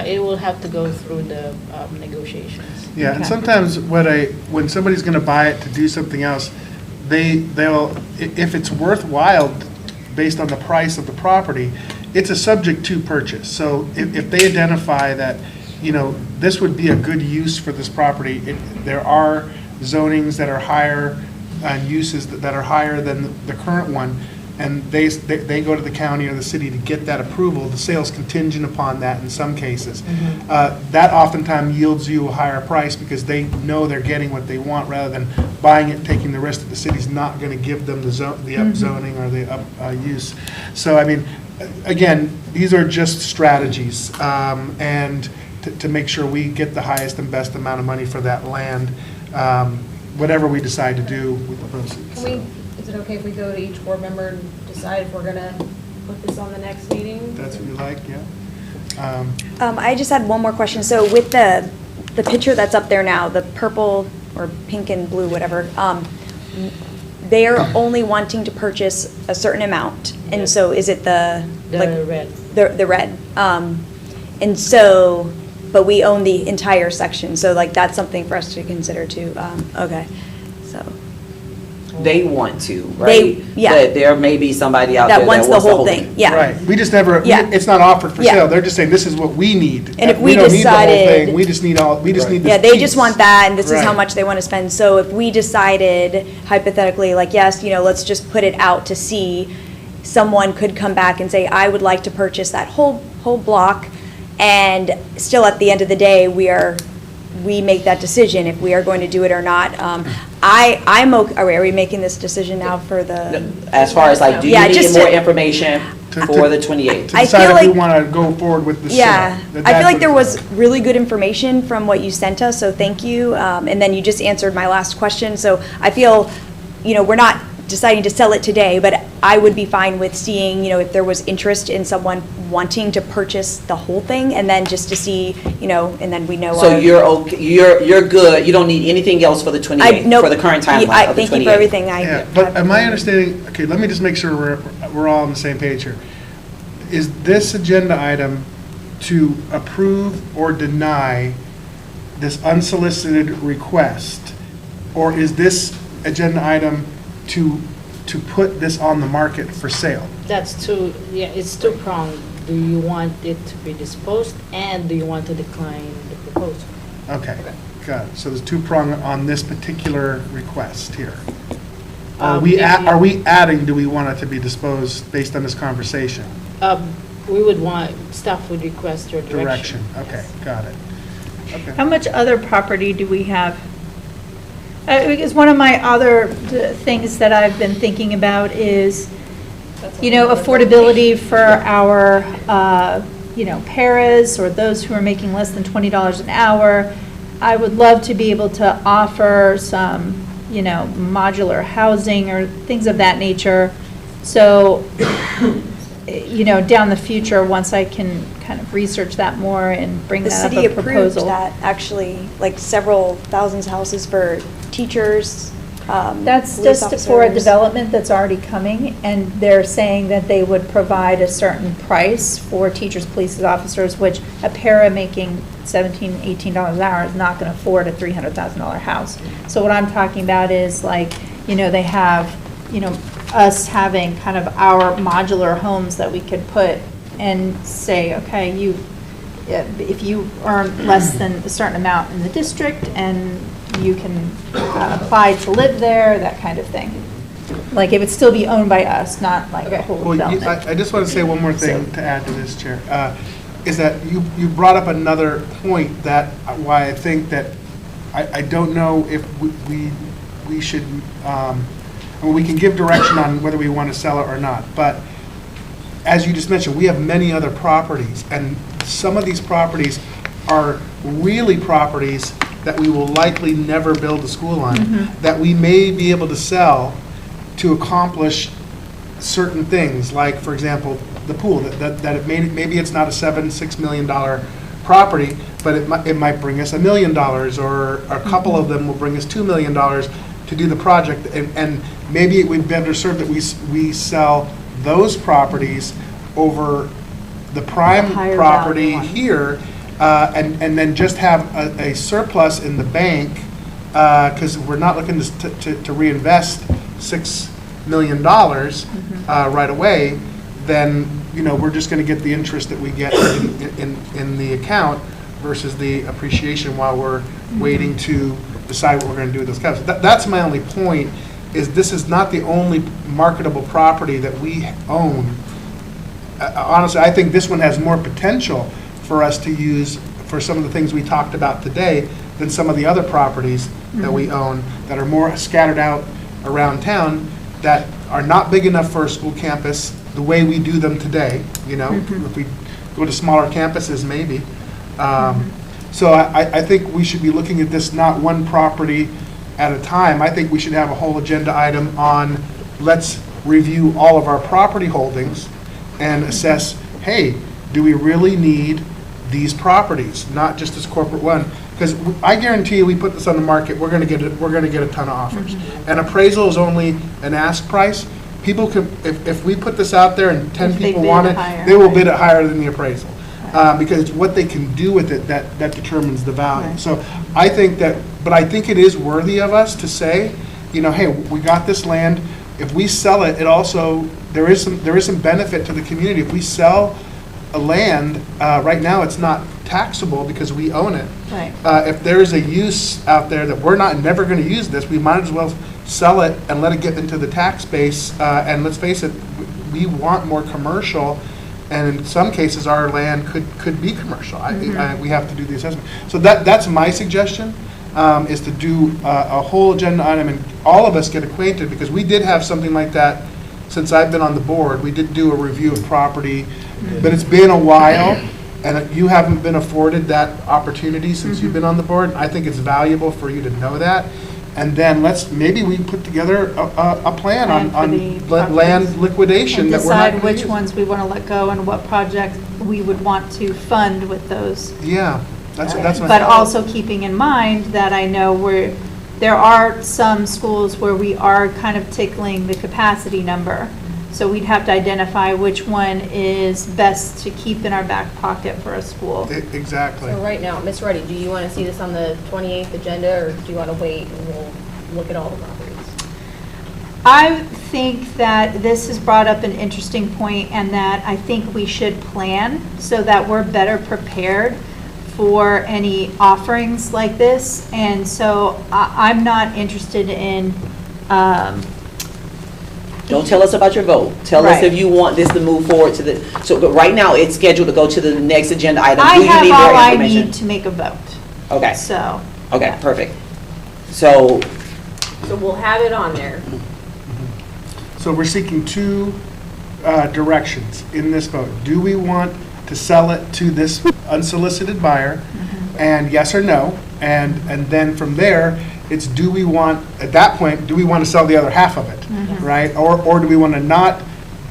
It will have to go through the negotiations. Yeah, and Okay. sometimes when somebody's gonna buy it to do something else, they'll, if it's worthwhile based on the price of the property, it's a subject to purchase. So if they identify that, this would be a good use for this property, there are zonings that are higher and uses that are higher than the current one, and they go to the county or the city to get that approval. The sale's contingent upon that in some cases. That oftentimes yields you a higher price because they know they're getting what they want rather than buying it and taking the risk that the city's not going to give them the upzoning or the up use. So, I mean, again, these are just strategies, and to make sure we get the highest and best amount of money for that land, whatever we decide to do with the proceeds. Is it okay if we go to each board member and decide if we're gonna put this on the next meeting? That's what you like, yeah? I just had one more question. So with the picture that's up there now, the purple or pink and blue, whatever, they're only wanting to purchase a certain amount. And so is it the red. The red. And so, but we own the entire section. So like that's something for us to consider too. Okay, so. They want to, right? Yeah. But there may be somebody out there That wants the whole thing, yeah. Right, we just never, Yeah. it's not offered for Yeah. sale, they're just saying, this is what we need. And if we don't need the whole decided- thing, we just need this Yeah, they just piece. want that, and this is how Right. much they want to spend. So if we decided hypothetically, like, yes, let's just put it out to see, someone could come back and say, I would like to purchase that whole block, and still at the end of the day, we make that decision if we are going to do it or not. I'm okay. Are we making this decision now for the? As far as like, do you Yeah, need just more to- information for the 28th? To I decide feel if we like- want to go forward with the sale. Yeah, That- I that's feel like what there it's was really good information from what you sent us, so thank you. And then you just answered my last question, so I feel, we're not deciding to sell it today, but I would be fine with seeing, if there was interest in someone wanting to purchase the whole thing, and then just to see, and then we know. So you're okay, you're good, you don't need anything else for the 28th, nope. for the current timeline of the 28th? Thank you for everything. Yeah, but am I understanding, okay, let me just make sure we're all on the same page here. Is this agenda item to approve or deny this unsolicited request? Or is this agenda item to put this on the market for sale? It's two-pronged. Do you want it to be disposed, and do you want to decline the proposal? Okay, got it. So there's two prong on this particular request here. Are we adding, do we want it to be disposed based on this conversation? We would want, staff would request your direction. Okay, got it. Okay. How much other property do we have? Because one of my other things that I've been thinking about is, affordability for our, paras or those who are making less than $20 an hour. I would love to be able to offer some, modular housing or things of that nature. So, down the future, once I can kind of research that more and bring The that up city a approved proposal. that, actually, like several thousands of houses for teachers, That's police just for a officers. development that's already coming, and they're saying that they would provide a certain price for teachers, police officers, which a para making $17, $18 an hour is not going to afford a $300,000 house. So what I'm talking about is like, they have, us having kind of our modular homes that we could put and say, okay, if you earn less than a certain amount in the district and you can apply to live there, that kind of thing. Like, it would still be owned by us, not like a whole Well, development. I just want to say one more thing to add to this, Chair, is that you brought up another point that, why I think that, I don't know if we should, we can give direction on whether we want to sell it or not, but as you just mentioned, we have many other properties, and some of these properties are really properties that we will likely never build a school on, that we may be able to sell to accomplish certain things, like, for example, the pool, that maybe it's not a $6 million property, but it might bring us $1 million, or a couple of them will bring us $2 million to do the project, and maybe it would be better served that we sell those properties over the prime higher property value one. here, and then just have a surplus in the bank, because we're not looking to reinvest $6 million right away, then, we're just going to get the interest that we get in the account versus the appreciation while we're waiting to decide what we're going to do with those caps. That's my only point, is this is not the only marketable property that we own. Honestly, I think this one has more potential for us to use for some of the things we talked about today than some of the other properties that we own that are more scattered out around town that are not big enough for a school campus the way we do them today, you know, if we go to smaller campuses, maybe. So I think we should be looking at this not one property at a time. I think we should have a whole agenda item on, let's review all of our property holdings and assess, hey, do we really need these properties, not just this corporate one? Because I guarantee you, we put this on the market, we're going to get a ton of offers. And appraisal is only an ask price. People can, if we put this out there and 10 If they people bid want it, higher, they will right. bid it higher than the appraisal. Because what they can do with it, that determines the value. Right. So I think that, but I think it is worthy of us to say, you know, hey, we got this land. If we sell it, it also, there is some benefit to the community. If we sell a land, right now it's not taxable because we own it. Right. If there's a use out there that we're never going to use this, we might as well sell it and let it get into the tax base. And let's face it, we want more commercial. And in some cases, our land could be commercial. We have to do the assessment. So that's my suggestion, is to do a whole agenda item and all of us get acquainted, because we did have something like that since I've been on the board. We did do a review of property, but it's been a while, and you haven't been afforded that opportunity since you've been on the board. I think it's valuable for you to know that. And then maybe we put together a plan on land liquidation. And that we're not decide gonna which use. ones we want to let go and what projects we would want to fund with those. Yeah, that's my. But also keeping in mind that I know there are some schools where we are kind of tickling the capacity number. So we'd have to identify which one is best to keep in our back pocket for a school. Exactly. So right now, Ms. Ruddy, do you want to see this on the 28th agenda, or do you want to wait and we'll look at all the properties? I think that this has brought up an interesting point, and that I think we should plan so that we're better prepared for any offerings like this. And so I'm not interested in, Don't tell us about your vote. Tell us Right. if you want this to move forward to the, but right now, it's scheduled to go to the next agenda item. I Do you have need more all I information? need to make a vote. Okay, So, okay, perfect. So, So we'll have it on there. So we're seeking two directions in this vote. Do we want to sell it to this unsolicited buyer? And yes or no? And then from there, it's do we want, at that point, do we want to sell the other half of it? Right? Or do we want to not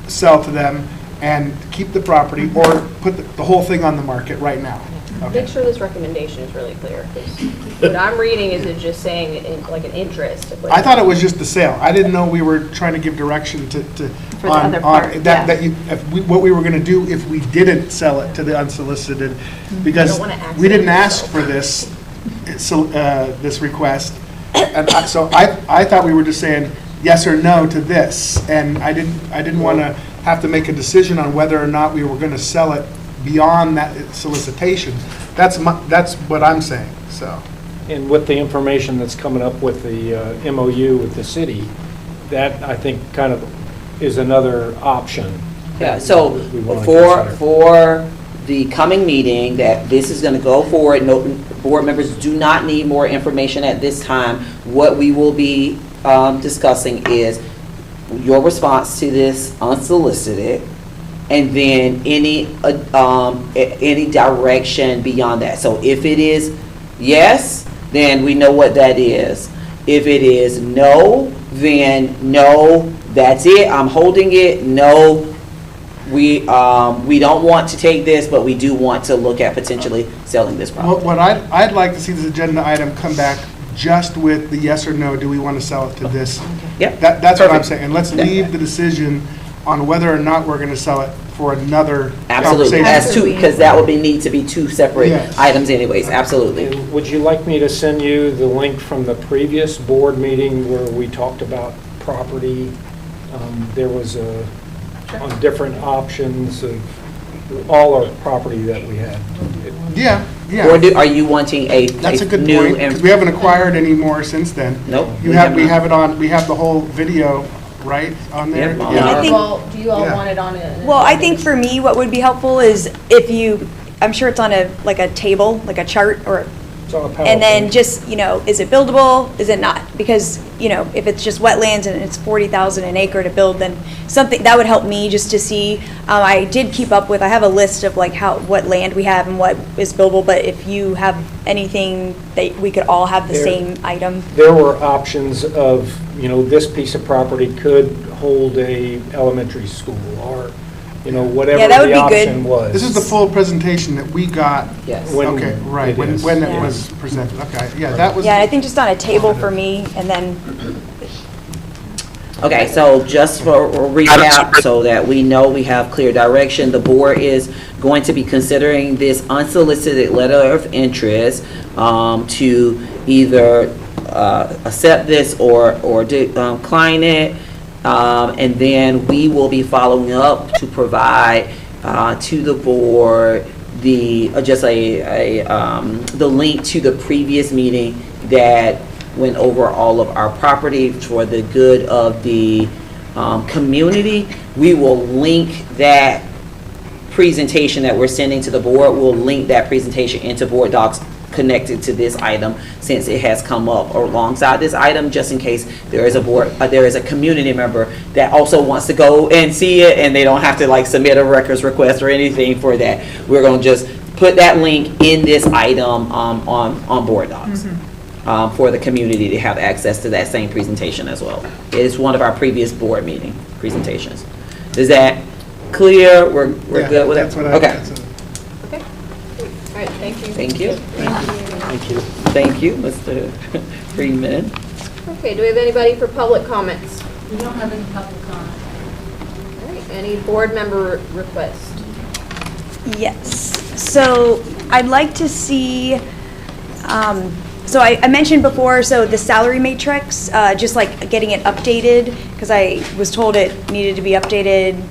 sell to them and keep the property, or put the whole thing on the market right now? Okay. Make sure this recommendation is really clear, because what I'm reading is it just saying like an interest. I thought it was just the sale. I didn't know we were trying to give direction to For the other part, yeah. What we were going to do if we didn't sell it to the unsolicited, because don't wanna we didn't accidentally ask for this request. And so I thought we were just saying yes or no to this, and I didn't want to have to make a decision on whether or not we were going to sell it beyond that solicitation. That's what I'm saying, so. And with the information that's coming up with the MOU with the city, that I think kind of is another option. yeah, so we wanna for consider. the coming meeting, that this is going to go forward, no, board members do not need more information at this time. What we will be discussing is your response to this unsolicited, and then any direction beyond that. So if it is yes, then we know what that is. If it is no, then no, that's it, I'm holding it. No, we don't want to take this, but we do want to look at potentially selling this property. What I'd like to see this agenda item come back just with the yes or no, do we want to sell it to this? Yep. That's what I'm Perfect. saying. And let's leave the decision on whether or not we're going to sell it for another Absolutely, conversation. as two, because that would need to be two separate Yes. items anyways, absolutely. And would you like me to send you the link from the previous board meeting where we talked about property? There was on different options of all our property that we had. Yeah, Yeah. Or are you wanting a That's a good new point, because we haven't acquired any more since then. Nope. We have it on, we have the whole video, right, on there? Yeah. And I think- Do you all Yeah. want it on it? Well, I think for me, what would be helpful is if you, I'm sure it's on like a table, like a chart, or, It's on a and then PowerPoint. just, is it buildable, is it not? Because, if it's just wetlands and it's 40,000 an acre to build, then something, that would help me just to see. I did keep up with, I have a list of like what land we have and what is buildable, but if you have anything that we could all have the There- same item. There were options of, this piece of property could hold a elementary school, or, whatever Yeah, that would the be good. option was. This is the full presentation that we got. Yes. When Okay, right, it when is. it Yeah. was presented, okay, yeah, that was. Yeah, I think just on a table for me, and then, Okay, so just for a recap, so that we know we have clear direction, the board is going to be considering this unsolicited letter of interest to either accept this or decline it. And then we will be following up to provide to the board the link to the previous meeting that went over all of our property for the good of the community. We will link that presentation that we're sending to the board. We'll link that presentation into board docs connected to this item, since it has come up alongside this item, just in case there is a community member that also wants to go and see it, and they don't have to like submit a records request or anything for that. We're going to just put that link in this item on board docs. For the community to have access to that same presentation as well. It's one of our previous board meeting presentations. Is that clear? We're Yeah, good with it? that's what Okay. Okay. All right, thank you. Thank you. Thank you. Thank you, Mr. Freeman. Okay, do we have anybody for public comments? We don't have any public comment. All right, any board member requests? yes. So I'd like to see, so I mentioned before, so the salary matrix, just like getting it updated, because I was told it needed to be updated,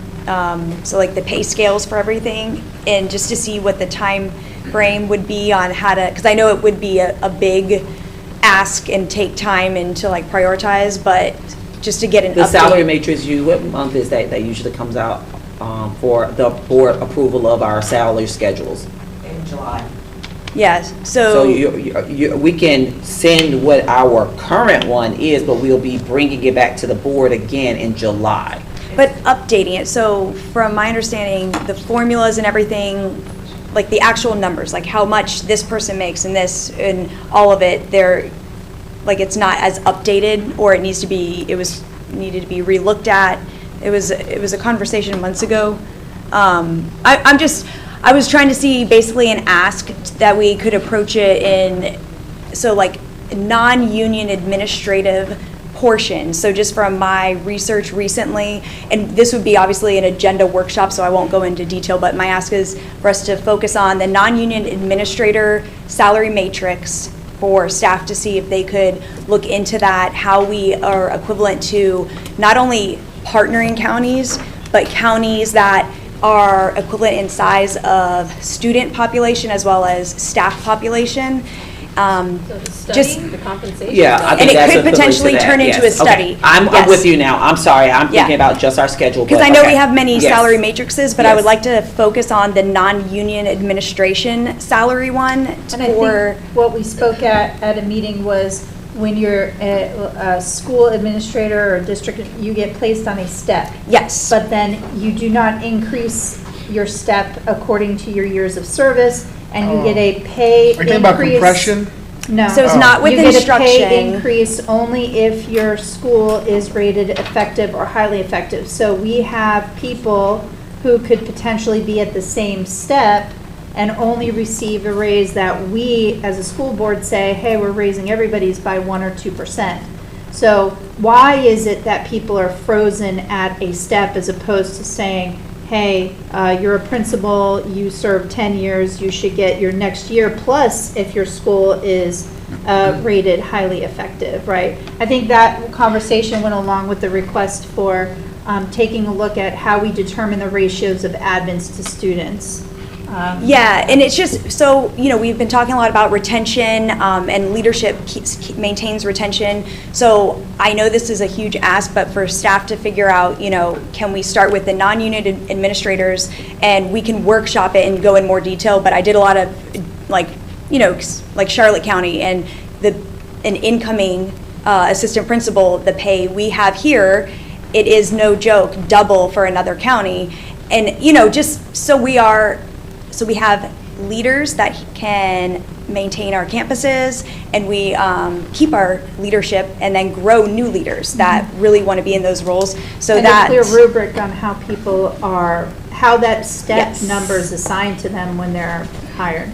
so like the pay scales for everything, and just to see what the time frame would be on how to, because I know it would be a big ask and take time and to like prioritize, but just to get an update. The salary matrix, what month is that usually comes out for the board approval of our salary schedules? In July. Yes, So we can send what our current one is, but we'll be bringing it back to the board again in July. But updating it, so from my understanding, the formulas and everything, like the actual numbers, like how much this person makes and this and all of it, like it's not as updated, or it needs to be, needed to be relooked at. It was a conversation months ago. I was trying to see basically an ask that we could approach it in, so like non-union administrative portion. So just from my research recently, and this would be obviously an agenda workshop, so I won't go into detail, but my ask is for us to focus on the non-union administrator salary matrix for staff, to see if they could look into that, how we are equivalent to not only partnering counties, but counties that are equivalent in size of student population as well as staff population. So the study, the compensation? Yeah, I And think it that's could equivalent to potentially that, turn into yes. a Okay. study. I'm Yes. with you now. I'm sorry, I'm Yeah. thinking about just our schedule. Because but I know okay. we have many Yes. salary matrices, but I would Yes. like to focus on the non-union administration salary one And I for, think what we spoke at a meeting was when you're a school administrator or district, you get placed on a step. yes. But then you do not increase your step according to your years of service, and you get a pay Are you increase. talking about compression? No. So it's not with You get a pay instruction. increase only if your school is rated effective or highly effective. So we have people who could potentially be at the same step and only receive a raise that we, as a school board, say, hey, we're raising everybody's by 1 or 2%. So why is it that people are frozen at a step as opposed to saying, hey, you're a principal, you served 10 years, you should get your next year plus if your school is rated highly effective, right? I think that conversation went along with the request for taking a look at how we determine the ratios of admins to students. Yeah, and it's just, so, we've been talking a lot about retention, and leadership maintains retention. So I know this is a huge ask, but for staff to figure out, can we start with the non-unit administrators, and we can workshop it and go in more detail, but I did a lot of, like Charlotte County, and an incoming assistant principal, the pay we have here, it is no joke, double for another county. And, just so we have leaders that can maintain our campuses, and we keep our leadership and then grow new leaders that really want to be in those roles. So and that a clear rubric on how people how that step Yes. number is assigned to them when they're hired.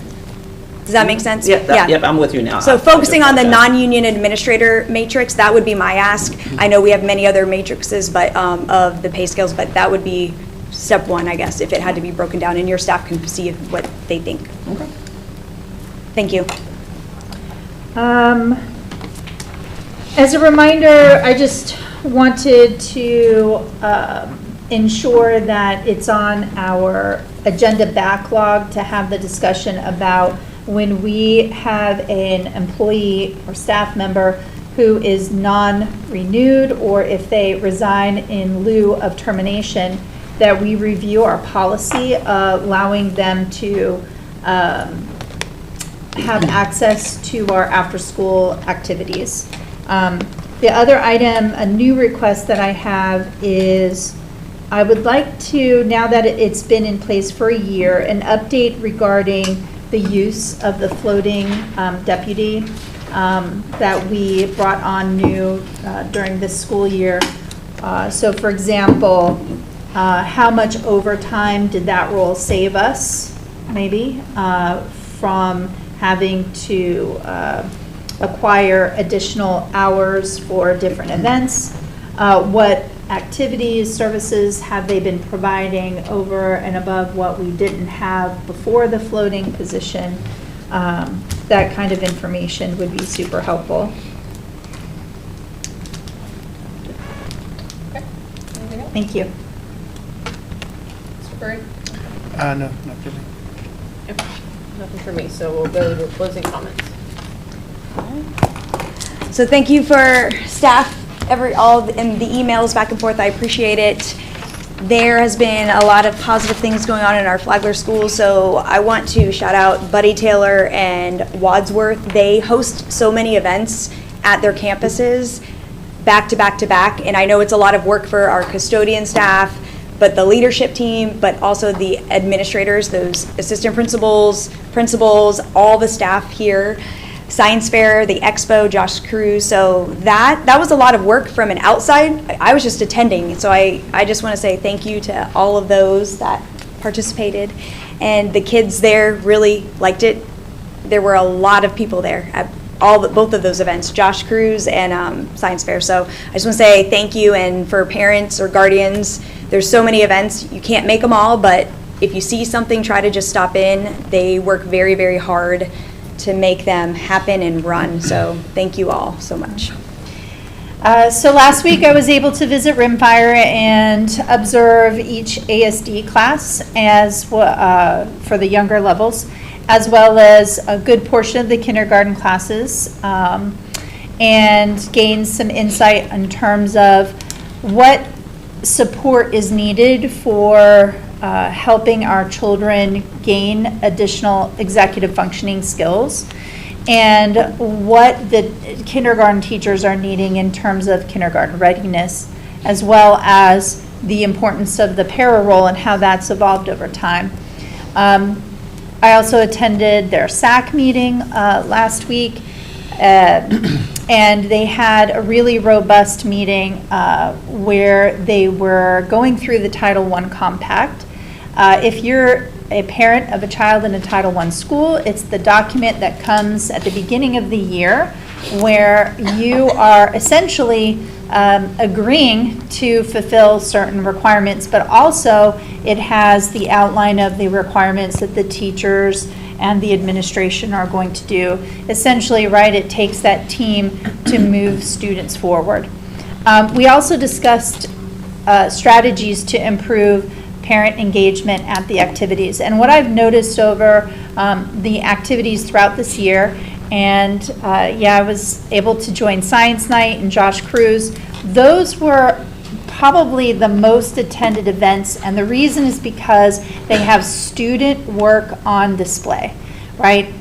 Does that make sense? Yep, I'm with you now. So focusing on the non-union administrator matrix, that would be my ask. I know we have many other matrices, but of the pay scales, but that would be step one, I guess, if it had to be broken down, and your staff can see what they think. Okay. Thank you. As a reminder, I just wanted to ensure that it's on our agenda backlog to have the discussion about when we have an employee or staff member who is non-renewed, or if they resign in lieu of termination, that we review our policy allowing them to have access to our after-school activities. The other item, a new request that I have is, I would like to, now that it's been in place for a year, an update regarding the use of the floating deputy that we brought on new during this school year. So for example, how much overtime did that role save us, maybe, from having to acquire additional hours for different events? What activities, services have they been providing over and above what we didn't have before the floating position? That kind of information would be super helpful. Okay. Anything else? Thank you. Mr. Furry? No, not for me. Okay. Nothing for me, so we'll go to closing comments. So thank you for staff, all and the emails back and forth. I appreciate it. There has been a lot of positive things going on in our Flagler School, so I want to shout out Buddy Taylor and Wadsworth. They host so many events at their campuses back to back to back, and I know it's a lot of work for our custodian staff, but the leadership team, but also the administrators, those assistant principals, all the staff here. Science Fair, the Expo, Josh Cruz. So that was a lot of work from an outside. I was just attending. So I just want to say thank you to all of those that participated. And the kids there really liked it. There were a lot of people there at both of those events, Josh Cruz and Science Fair. So I just want to say thank you. And for parents or guardians, there's so many events. You can't make them all, but if you see something, try to just stop in. They work very, very hard to make them happen and run. So thank you all so much. So last week I was able to visit Rimfire and observe each ASD class as for the younger levels, as well as a good portion of the kindergarten classes, and gain some insight in terms of what support is needed for helping our children gain additional executive functioning skills, and what the kindergarten teachers are needing in terms of kindergarten readiness, as well as the importance of the para role and how that's evolved over time. I also attended their SAC meeting last week, and they had a really robust meeting where they were going through the Title I Compact. If you're a parent of a child in a Title I school, it's the document that comes at the beginning of the year where you are essentially agreeing to fulfill certain requirements, but also it has the outline of the requirements that the teachers and the administration are going to do. Essentially, right, it takes that team to move students forward. We also discussed strategies to improve parent engagement at the activities. And what I've noticed over the activities throughout this year, and I was able to join Science Night and Josh Cruz. Those were probably the most attended events, and the reason is because they have student work on display, right?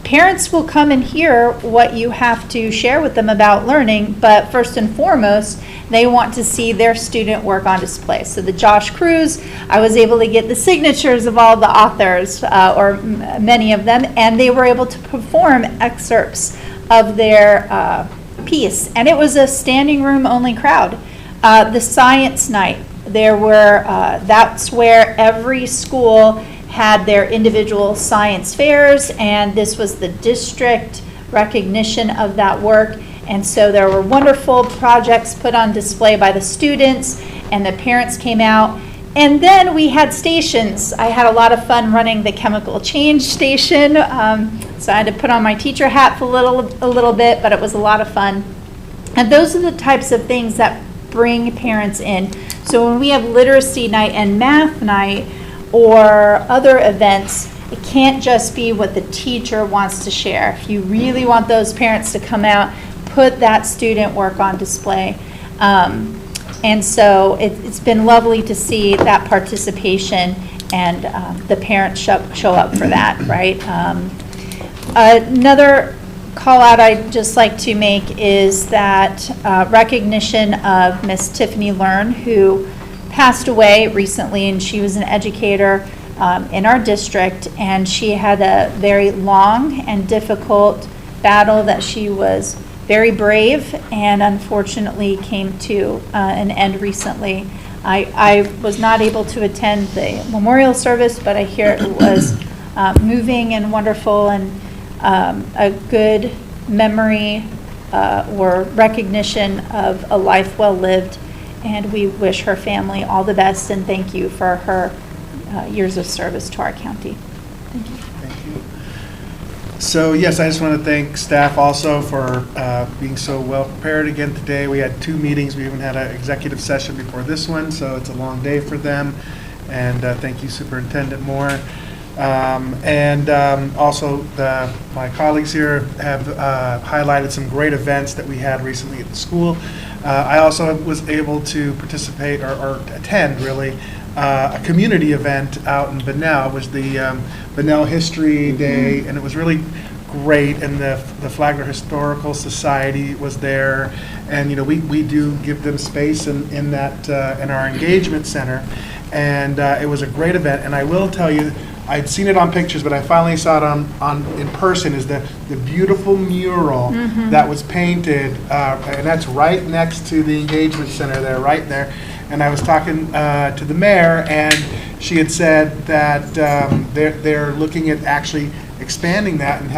Parents will come and hear what you have to share with them about learning, but first and foremost, they want to see their student work on display. So the Josh Cruz, I was able to get the signatures of all the authors, or many of them, and they were able to perform excerpts of their piece. And it was a standing room only crowd. The Science Night, there were, that's where every school had their individual science fairs, and this was the district recognition of that work. And so there were wonderful projects put on display by the students, and the parents came out. And then we had stations. I had a lot of fun running the chemical change station, so I had to put on my teacher hat for a little bit, but it was a lot of fun. And those are the types of things that bring parents in. So when we have literacy night and math night, or other events, it can't just be what the teacher wants to share. If you really want those parents to come out, put that student work on display. And so it's been lovely to see that participation and the parents show up for that, right? Another call out I'd just like to make is that recognition of Miss Tiffany Learn, who passed away recently, and she was an educator in our district, and she had a very long and difficult battle that she was very brave and unfortunately came to an end recently. I was not able to attend the memorial service, but I hear it was moving and wonderful, and a good memory or recognition of a life well lived. And we wish her family all the best, and thank you for her years of service to our county. Thank you. Thank you. So yes, I just want to thank staff also for being so well prepared again today. We had 2 meetings. We even had an executive session before this one, so it's a long day for them. And thank you, Superintendent Moore. Also, my colleagues here have highlighted some great events that we had recently at the school. I also was able to participate or attend, really, a community event out in Bunnell. It was the Bunnell History Day, and it was really great. And the Flagler Historical Society was there, and we do give them space in that in our engagement center, and it was a great event. And I will tell you, I'd seen it on pictures, but I finally saw it on in person, is the beautiful mural that was painted, and that's right next to the engagement center there, right there. And I was talking to the mayor, and she had said that they're looking at actually expanding that and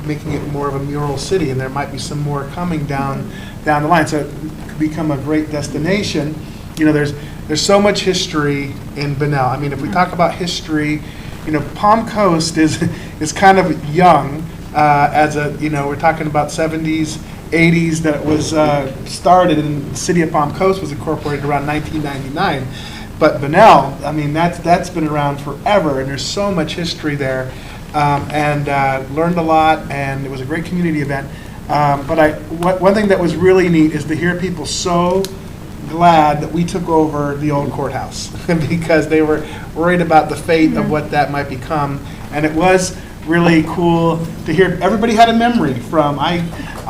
making it more of a mural city, and there might be some more coming down the line, so it could become a great destination. There's so much history in Bunnell. I mean, if we talk about history, Palm Coast is kind of young as we're talking about 70s, 80s that it was started, and the city of Palm Coast was incorporated around 1999. But Bunnell, I mean, that's been around forever, and there's so much history there, and learned a lot, and it was a great community event. But one thing that was really neat is to hear people so glad that we took over the old courthouse because they were worried about the fate of what that might become. And it was really cool to hear everybody had a memory from, I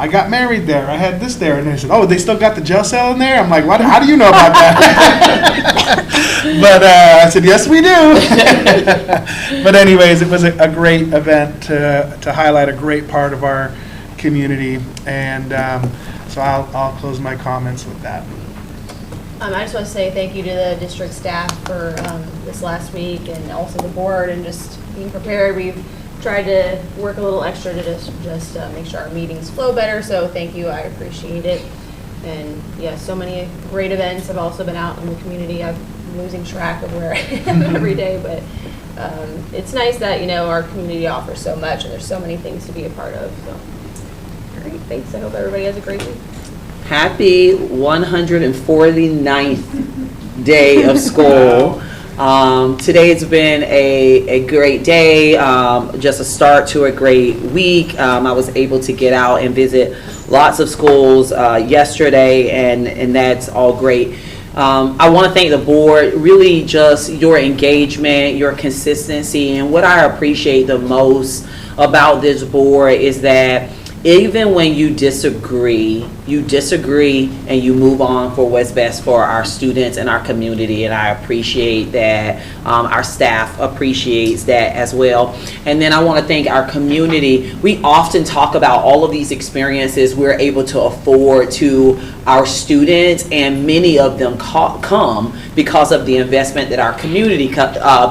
got married there, I had this there, and they said, oh, they still got the jail cell in there? I'm like, what? How do you know about that? But I said, yes, we do. But anyways, it was a great event to highlight a great part of our community, and so I'll close my comments with that. I just want to say thank you to the district staff for this last week, and also the board, and just being prepared. We've tried to work a little extra to just make sure our meetings flow better, so thank you. I appreciate it. And yeah, so many great events. I've also been out in the community. I'm losing track of where I am every day, but it's nice that our community offers so much, and there's so many things to be a part of. So great, thanks. I hope everybody has a great week. Happy 149th day of school. Today's been a great day, just a start to a great week. I was able to get out and visit lots of schools yesterday, and that's all great. I want to thank the board, really just your engagement, your consistency, and what I appreciate the most about this board is that even when you disagree and you move on for what's best for our students and our community, and I appreciate that. Our staff appreciates that as well. And then I want to thank our community. We often talk about all of these experiences we're able to afford to our students, and many of them come because of the investment that our community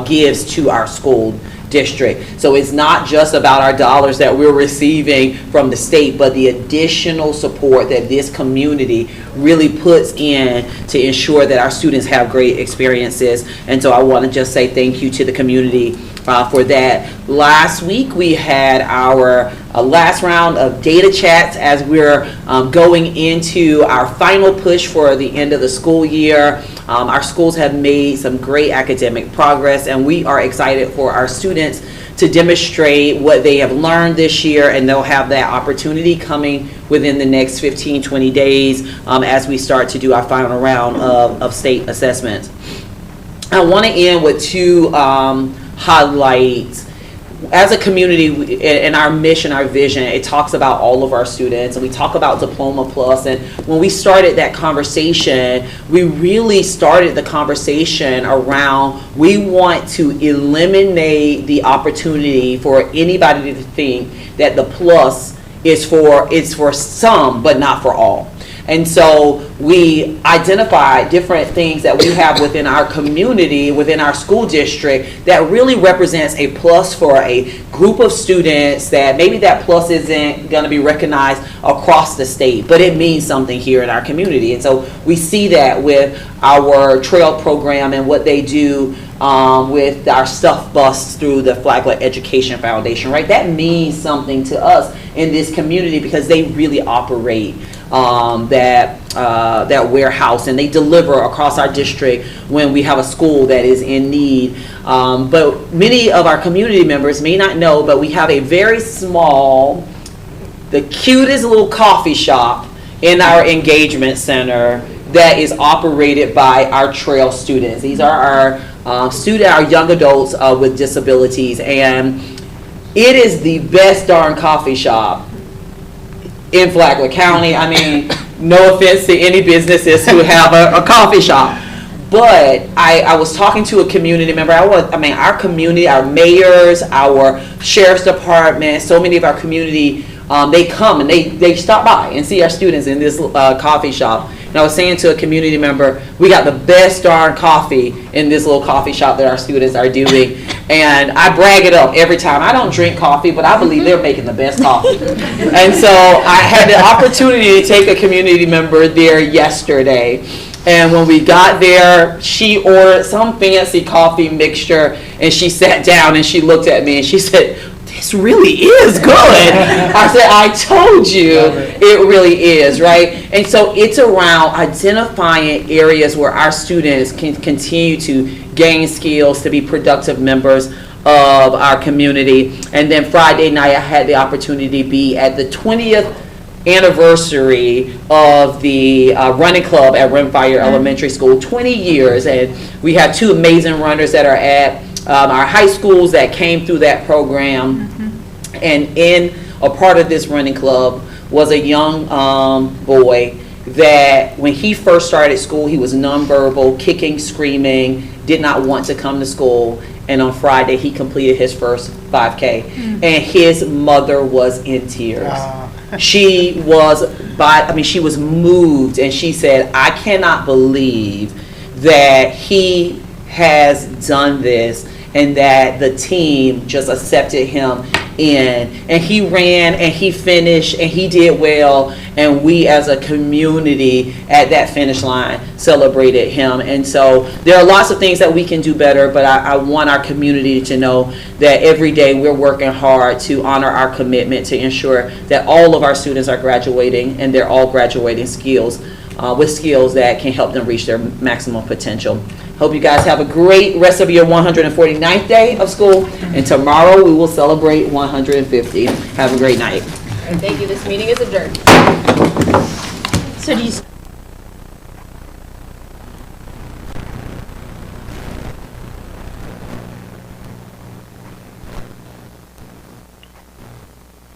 gives to our school district. So it's not just about our dollars that we're receiving from the state, but the additional support that this community really puts in to ensure that our students have great experiences. And so I want to just say thank you to the community for that. Last week we had our last round of data chats as we're going into our final push for the end of the school year. Our schools have made some great academic progress, and we are excited for our students to demonstrate what they have learned this year, and they'll have that opportunity coming within the next 15, 20 days as we start to do our final round of state assessments. I want to end with two highlights. As a community, in our mission, our vision, it talks about all of our students, and we talk about Diploma Plus. And when we started that conversation, we really started the conversation around we want to eliminate the opportunity for anybody to think that the plus is for some, but not for all. And so we identify different things that we have within our community, within our school district, that really represents a plus for a group of students that maybe that plus isn't going to be recognized across the state, but it means something here in our community. And so we see that with our trail program and what they do with our stuff bus through the Flagler Education Foundation, right? That means something to us in this community because they really operate that warehouse, and they deliver across our district when we have a school that is in need. But many of our community members may not know, but we have a very small, the cutest little coffee shop in our engagement center that is operated by our trail students. These are our young adults with disabilities, and it is the best darn coffee shop in Flagler County. I mean, no offense to any businesses who have a coffee shop, but I was talking to a community member. Our community, our mayors, our sheriff's department, so many of our community, they come and they stop by and see our students in this coffee shop. And I was saying to a community member, we got the best darn coffee in this little coffee shop that our students are doing. And I brag it up every time. I don't drink coffee, but I believe they're making the best coffee. And so I had the opportunity to take a community member there yesterday. And when we got there, she ordered some fancy coffee mixture, and she sat down and she looked at me and she said, "This really is good." I said, "I told you it really is," right? And so it's around identifying areas where our students can continue to gain skills to be productive members of our community. And then Friday night, I had the opportunity to be at the 20th anniversary of the running club at Rimfire Elementary School, 20 years. And we have two amazing runners that are at our high schools that came through that program. And in a part of this running club was a young boy that when he first started school, he was nonverbal, kicking, screaming, did not want to come to school. And on Friday, he completed his first 5K. And his mother was in tears. She was moved, and she said, "I cannot believe that he has done this and that the team just accepted him in." And he ran and he finished and he did well, and we as a community at that finish line celebrated him. And so there are lots of things that we can do better, but I want our community to know that every day we're working hard to honor our commitment to ensure that all of our students are graduating, and they're all graduating with skills that can help them reach their maximum potential. Hope you guys have a great rest of your 149th day of school, and tomorrow we will celebrate 150. Have a great night. And thank you, this meeting is adjourned. So do you